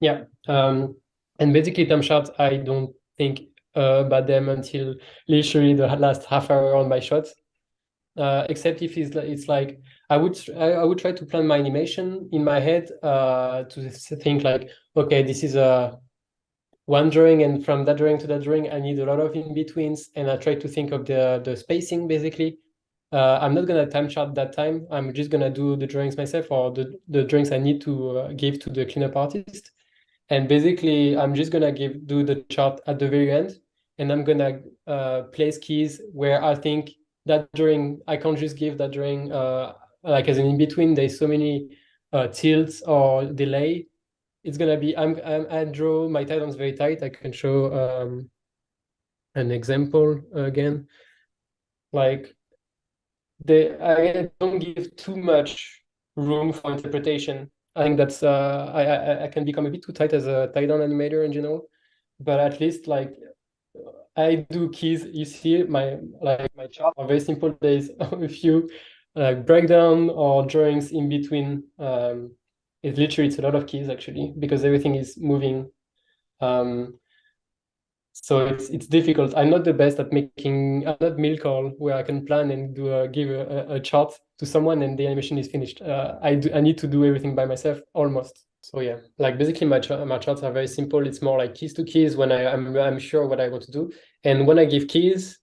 Yeah. And basically time charts, I don't think about them until literally the last half hour on my shot. Except if it's like I would try to plan my animation in my head to think like, okay, this is one drawing, and from that drawing to that drawing, I need a lot of in-betweens, and I try to think of the spacing basically. I'm not gonna time chart that time. I'm just gonna do the drawings myself, or the drawings I need to give to the cleanup artist. And basically, I'm just gonna do the chart at the very end, and I'm gonna place keys where I think that drawing, I can't just give that drawing like as an in-between. There's so many tilts or delay. It's gonna be, I draw my tie-downs very tight. I can show an example again. Like I don't give too much room for interpretation. I think that's I can become a bit too tight as a tie-down animator in general, but at least like I do keys. You see my chart are very simple. There's a few breakdown or drawings in between. It's a lot of keys actually, because everything is moving. So it's difficult. I'm not the best at I'm not Milcall where I can plan and give a chart to someone and the animation is finished. I need to do everything by myself almost. So yeah, like basically my charts are very simple. It's more like keys to keys when I'm sure what I want to do. And when I give keys,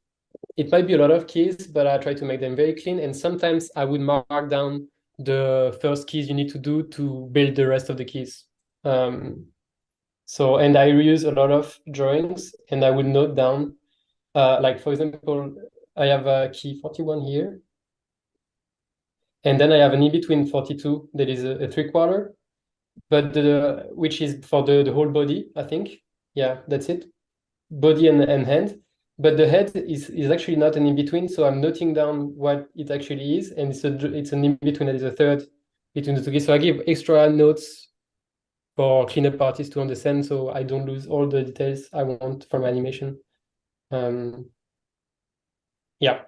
it might be a lot of keys, but I try to make them very clean. And sometimes I would mark down the first keys you need to do to build the rest of the keys. So, and I reuse a lot of drawings, and I would note down, like for example, I have a key 41 here. And then I have an in-between 42 that is a 3/4, but which is for the whole body, I think. Yeah, that's it. Body and hand. But the head is actually not an in-between, so I'm noting down what it actually is, and it's an in-between that is a third between the two keys. So I give extra notes for cleanup artists to understand, so I don't lose all the details I want from animation. Yeah,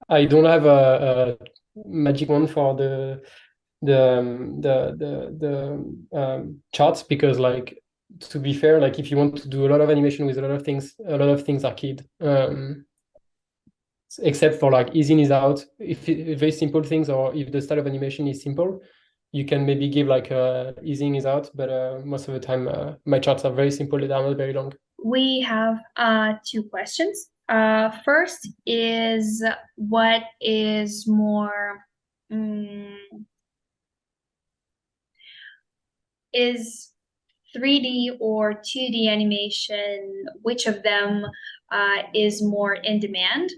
I don't have a magic one for the charts, because like, to be fair, like if you want to do a lot of animation with a lot of things are keyed. Except for like ease in, ease out, if very simple things, or if the style of animation is simple, you can maybe give like ease in, ease out, but most of the time my charts are very simple, they are not very long.
We have 2 questions. First is, what is more is 3D or 2D animation, which of them is more in demand?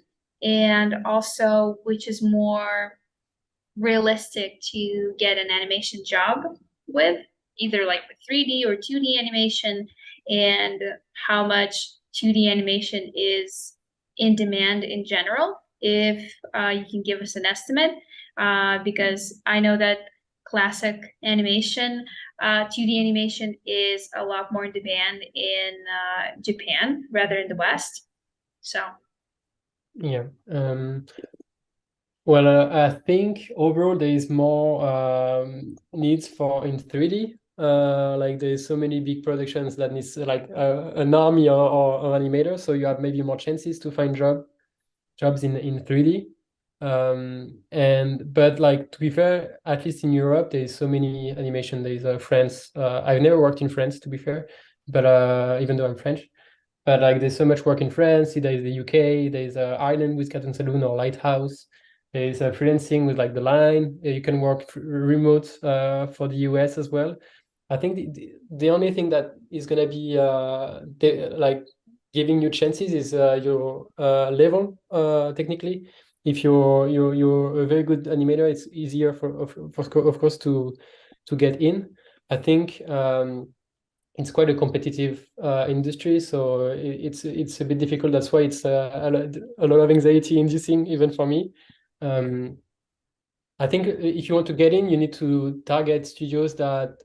And also, which is more realistic to get an animation job with, either like with 3D or 2D animation, and how much 2D animation is in demand in general, if you can give us an estimate, because I know that classic animation, 2D animation is a lot more in demand in Japan rather in the West. So
yeah, well, I think overall there is more needs for in 3D. Like there's so many big productions that needs like an army or animator, so you have maybe more chances to find jobs in 3D. But like, to be fair, at least in Europe, there's so many animation. There's France. I've never worked in France, to be fair, but even though I'm French. But like, there's so much work in France. There's the UK. There's Ireland with Saloon or Lighthouse. There's freelancing with like The Line. You can work remote for the US as well. I think the only thing that is gonna be like giving you chances is your level technically. If you're a very good animator, it's easier of course to get in. I think it's quite a competitive industry, so it's a bit difficult. That's why it's a lot of anxiety inducing even for me. I think if you want to get in, you need to target studios that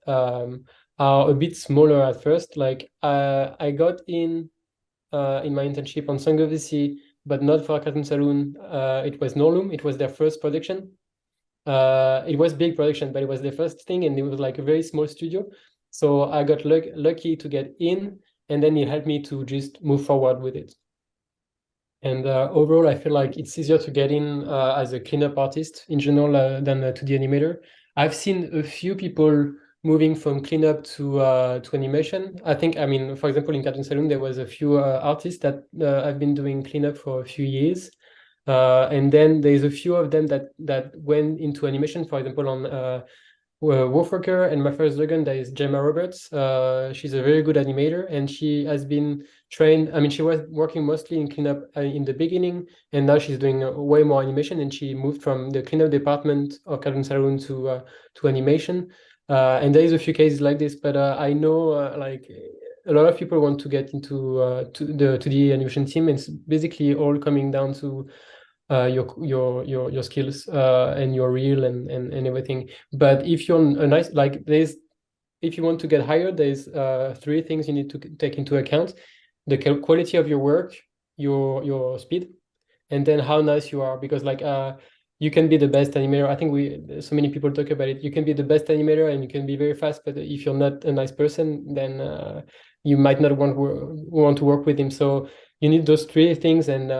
are a bit smaller at first. Like I got in my internship on Song of the Sea, but not for Cartoon Saloon. It was Norloom. It was their first production. It was big production, but it was their first thing, and it was like a very small studio. So I got lucky to get in, and then it helped me to just move forward with it. And overall, I feel like it's easier to get in as a cleanup artist in general than a 2D animator. I've seen a few people moving from cleanup to animation. I think, I mean, for example, in Cartoon Saloon, there was a few artists that have been doing cleanup for a few years. And then there's a few of them that went into animation. For example, on Wolfwalkers and My First Dragon, there is Gemma Roberts. She's a very good animator, and she has been trained. I mean, she was working mostly in cleanup in the beginning, and now she's doing way more animation. And she moved from the cleanup department of Cartoon Saloon to animation. And there is a few cases like this, but I know like a lot of people want to get into to the animation team. And it's basically all coming down to your skills and your reel and everything. But if you're a nice, like, if you want to get hired, there's 3 things you need to take into account: the quality of your work, your speed, and then how nice you are. Because like you can be the best animator. I think so many people talk about it. You can be the best animator and you can be very fast, but if you're not a nice person, then you might not want to work with him. So you need those 3 things, and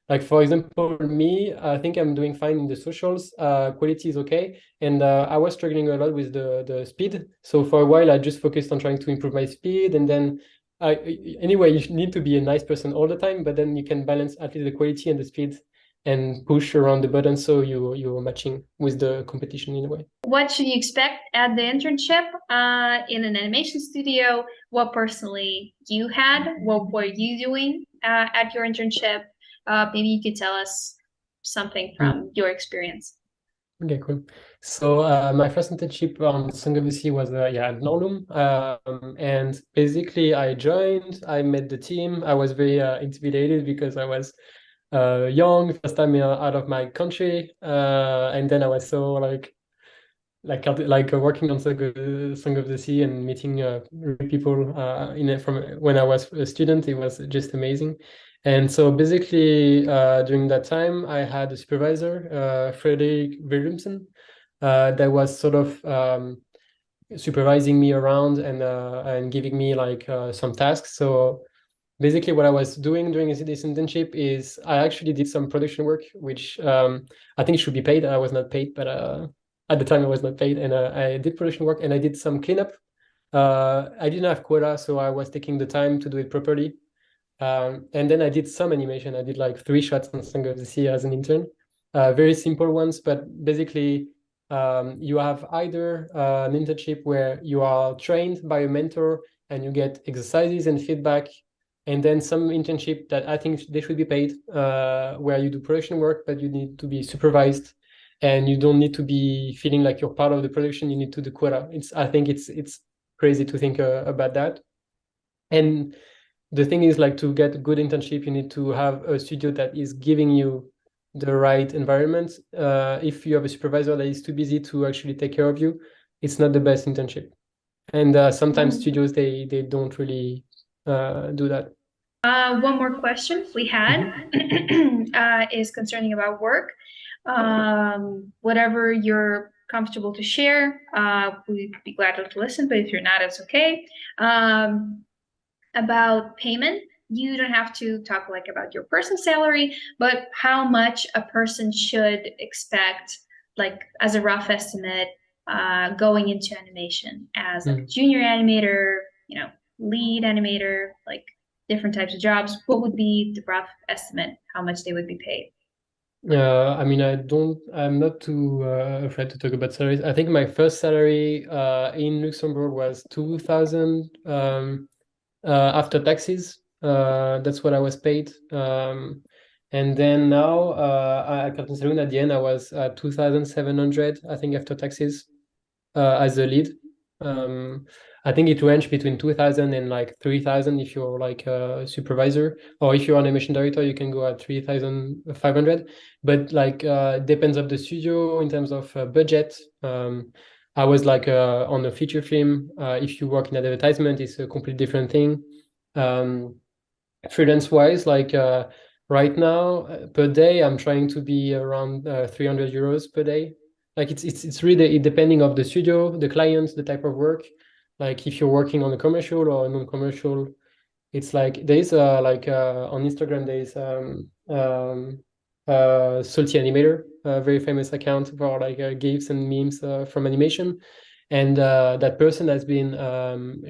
Like, for example, me, I think I'm doing fine in the socials. Quality is okay. And I was struggling a lot with the speed. So for a while, I just focused on trying to improve my speed. And then anyway, you need to be a nice person all the time, but then you can balance at least the quality and the speed and push around the buttons so you're matching with the competition in a way.
What should you expect at the internship in an animation studio? What personally you had? What were you doing at your internship? Maybe you could tell us something from your experience.
Okay, cool. So my first internship on Song of the Sea was at Norlum. And basically I joined, I met the team. I was very intimidated because I was young, first time out of my country. And then I was so like working on Song of the Sea and meeting people from when I was a student. It was just amazing. And so basically, during that time, I had a supervisor, Frederick Williamson, that was sort of supervising me around and giving me like some tasks. So basically, what I was doing during this internship is I actually did some production work, which I think should be paid. I was not paid, but at the time I was not paid, and I did production work and I did some cleanup. I didn't have quota, so I was taking the time to do it properly. And then I did some animation. I did like 3 shots on Song of the Sea as an intern. Very simple ones, but basically you have either an internship where you are trained by a mentor and you get exercises and feedback, and then some internship that I think they should be paid, where you do production work, but you need to be supervised and you don't need to be feeling like you're part of the production. You need to do quota. I think it's crazy to think about that. And the thing is, like, to get a good internship, you need to have a studio that is giving you the right environment. If you have a supervisor that is too busy to actually take care of you, it's not the best internship. And sometimes studios, they don't really do that.
One more question we had is concerning about work. Whatever you're comfortable to share, we'd be glad to listen, but if you're not, it's okay. About payment, you don't have to talk like about your personal salary, but how much a person should expect, like as a rough estimate, going into animation as like a junior animator, lead animator, like different types of jobs. What would be the rough estimate how much they would be paid?
I mean, I'm not too afraid to talk about salaries. I think my first salary in Luxembourg was 2,000 after taxes. That's what I was paid. And then now at Saloon at the end, I was 2,700, I think, after taxes as a lead. I think it ranged between 2,000 and like 3,000 if you're like a supervisor, or if you're an animation director, you can go at 3,500. But like depends of the studio in terms of budget. I was like on a feature film. If you work in advertisement, it's a completely different thing. Freelance wise, like right now per day, I'm trying to be around 300 euros per day. Like it's really depending of the studio, the clients, the type of work. Like if you're working on a commercial or a non-commercial, it's like there's like on Instagram there's Salty Animator, a very famous account for like GIFs and memes from animation, and that person has been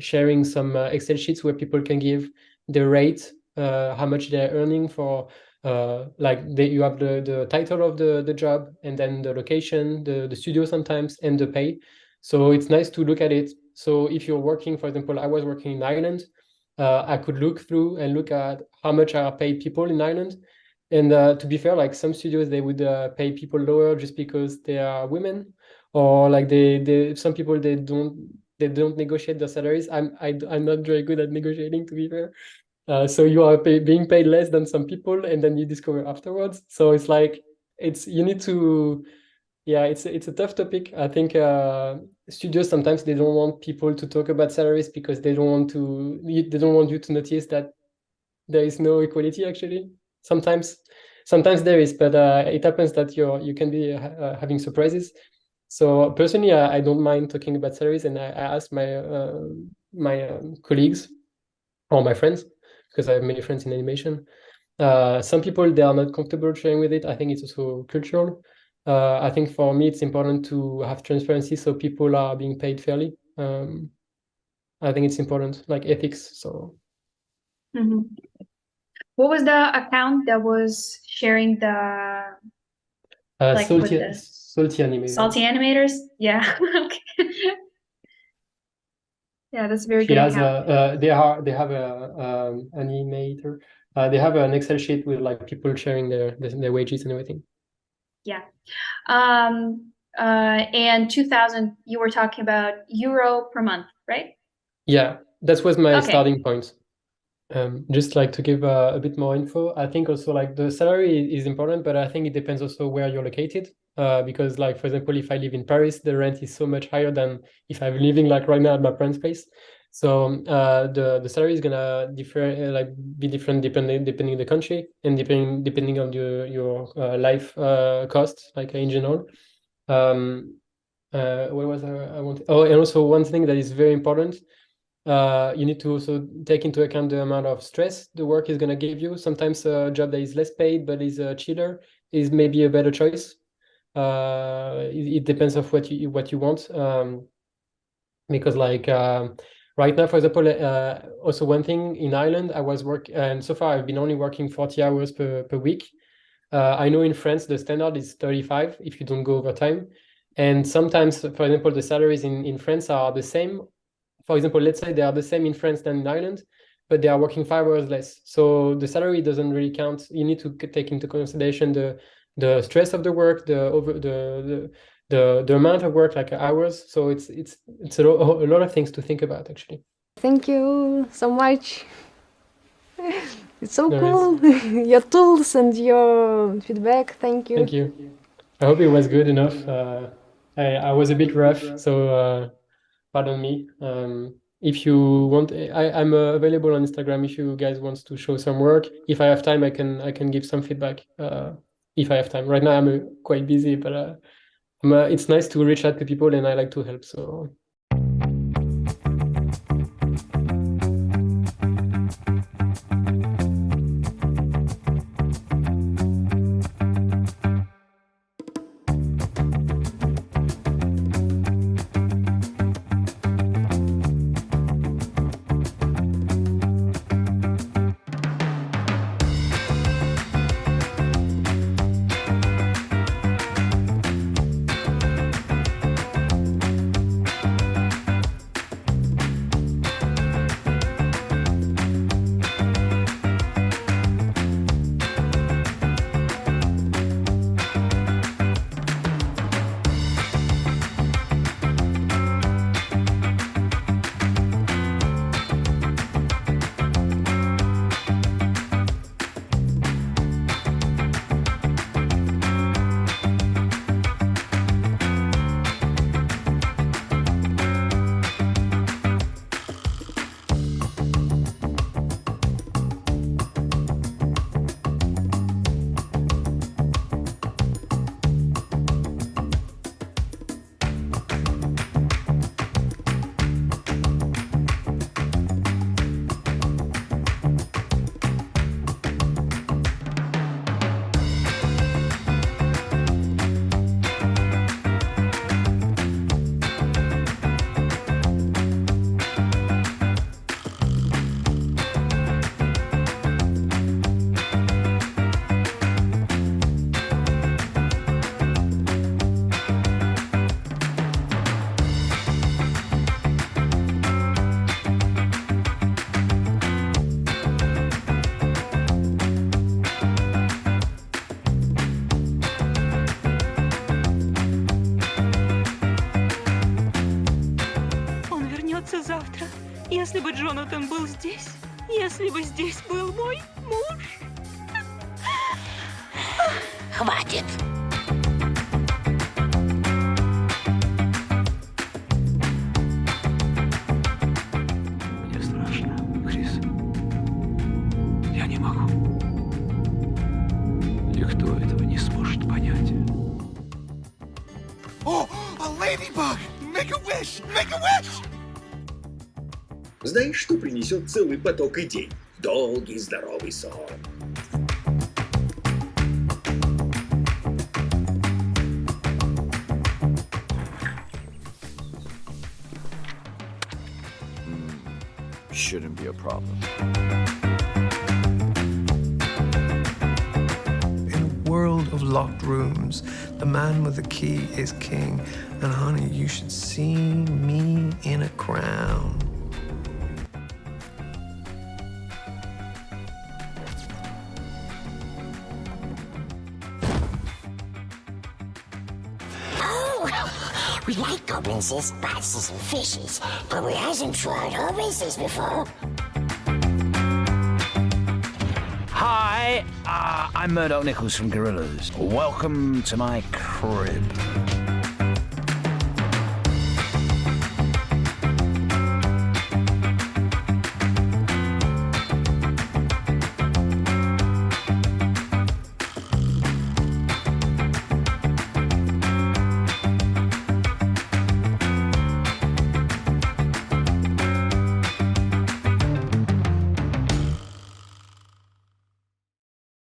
sharing some Excel sheets where people can give the rate, how much they're earning for. You have the title of the job, and then the location, the studio sometimes, and the pay. So it's nice to look at it. So if you're working, for example, I was working in Ireland, I could look through and look at how much are paid people in Ireland. And to be fair, like some studios, they would pay people lower just because they are women, or like some people they don't negotiate their salaries. I'm not very good at negotiating, to be fair. So you are being paid less than some people, and then you discover afterwards. So it's like you need to. Yeah, it's a tough topic. I think studios sometimes they don't want people to talk about salaries because they don't want you to notice that there is no equality actually. Sometimes there is, but it happens that you can be having surprises. So personally, I don't mind talking about salaries, and I ask my colleagues or my friends, because I have many friends in animation. Some people, they are not comfortable sharing with it. I think it's also cultural. I think for me, it's important to have transparency so people are being paid fairly. I think it's important, like ethics. So.
Mm-hmm. What was the account that was sharing the like
salty animators.
Salty animators? Yeah. Okay. Yeah, that's a very good account.
They have a animator. They have an Excel sheet with like people sharing their wages and everything.
Yeah. And 2000, you were talking about euro per month, right?
Yeah, that was my
Okay.
starting point. Just like to give a bit more info, I think also like the salary is important, but I think it depends also where you're located. Because like, for example, if I live in Paris, the rent is so much higher than if I'm living like right now at my parents' place. So the salary is gonna differ, like be different depending on the country and depending on your life cost, like in general. What was I want? Oh, and also one thing that is very important. You need to also take into account the amount of stress the work is going to give you. Sometimes a job that is less paid but is chiller is maybe a better choice. It depends of what you want. Because like right now, for example, also one thing in Ireland, I was and so far I've been only working 40 hours per week. I know in France the standard is 35 if you don't go overtime. And sometimes, for example, the salaries in France are the same. For example, let's say they are the same in France than in Ireland, but they are working 5 hours less. So the salary doesn't really count. You need to take into consideration the stress of the work, the amount of work, like hours. So it's a lot of things to think about, actually.
Thank you so much. It's so
There
cool. Your tools and your feedback. Thank you.
Thank you. I hope it was good enough. I was a bit rough, so pardon me. If you want, I'm available on Instagram if you guys want to show some work. If I have time, I can give some feedback. If I have time. Right now, I'm quite busy, but it's nice to reach out to people, and I like to help. So.
Завтра, если бы Джонатан был здесь, если бы здесь был мой муж.
Хватит.
Мне страшно, Крис. Я не могу. Никто этого не сможет понять.
Oh, a ladybug! Make a wish! Make a wish!
Знаешь, что принесет целый поток идей? Долгий, здоровый сон.
shouldn't be a problem.
In a world of locked rooms, the man with the key is king. And honey, you should see me in a crown.
We like goblins, bats, and fishes, but we hasn't tried horses before.
Hi, I'm Murdoch Nichols from Gorillas. Welcome to my crib.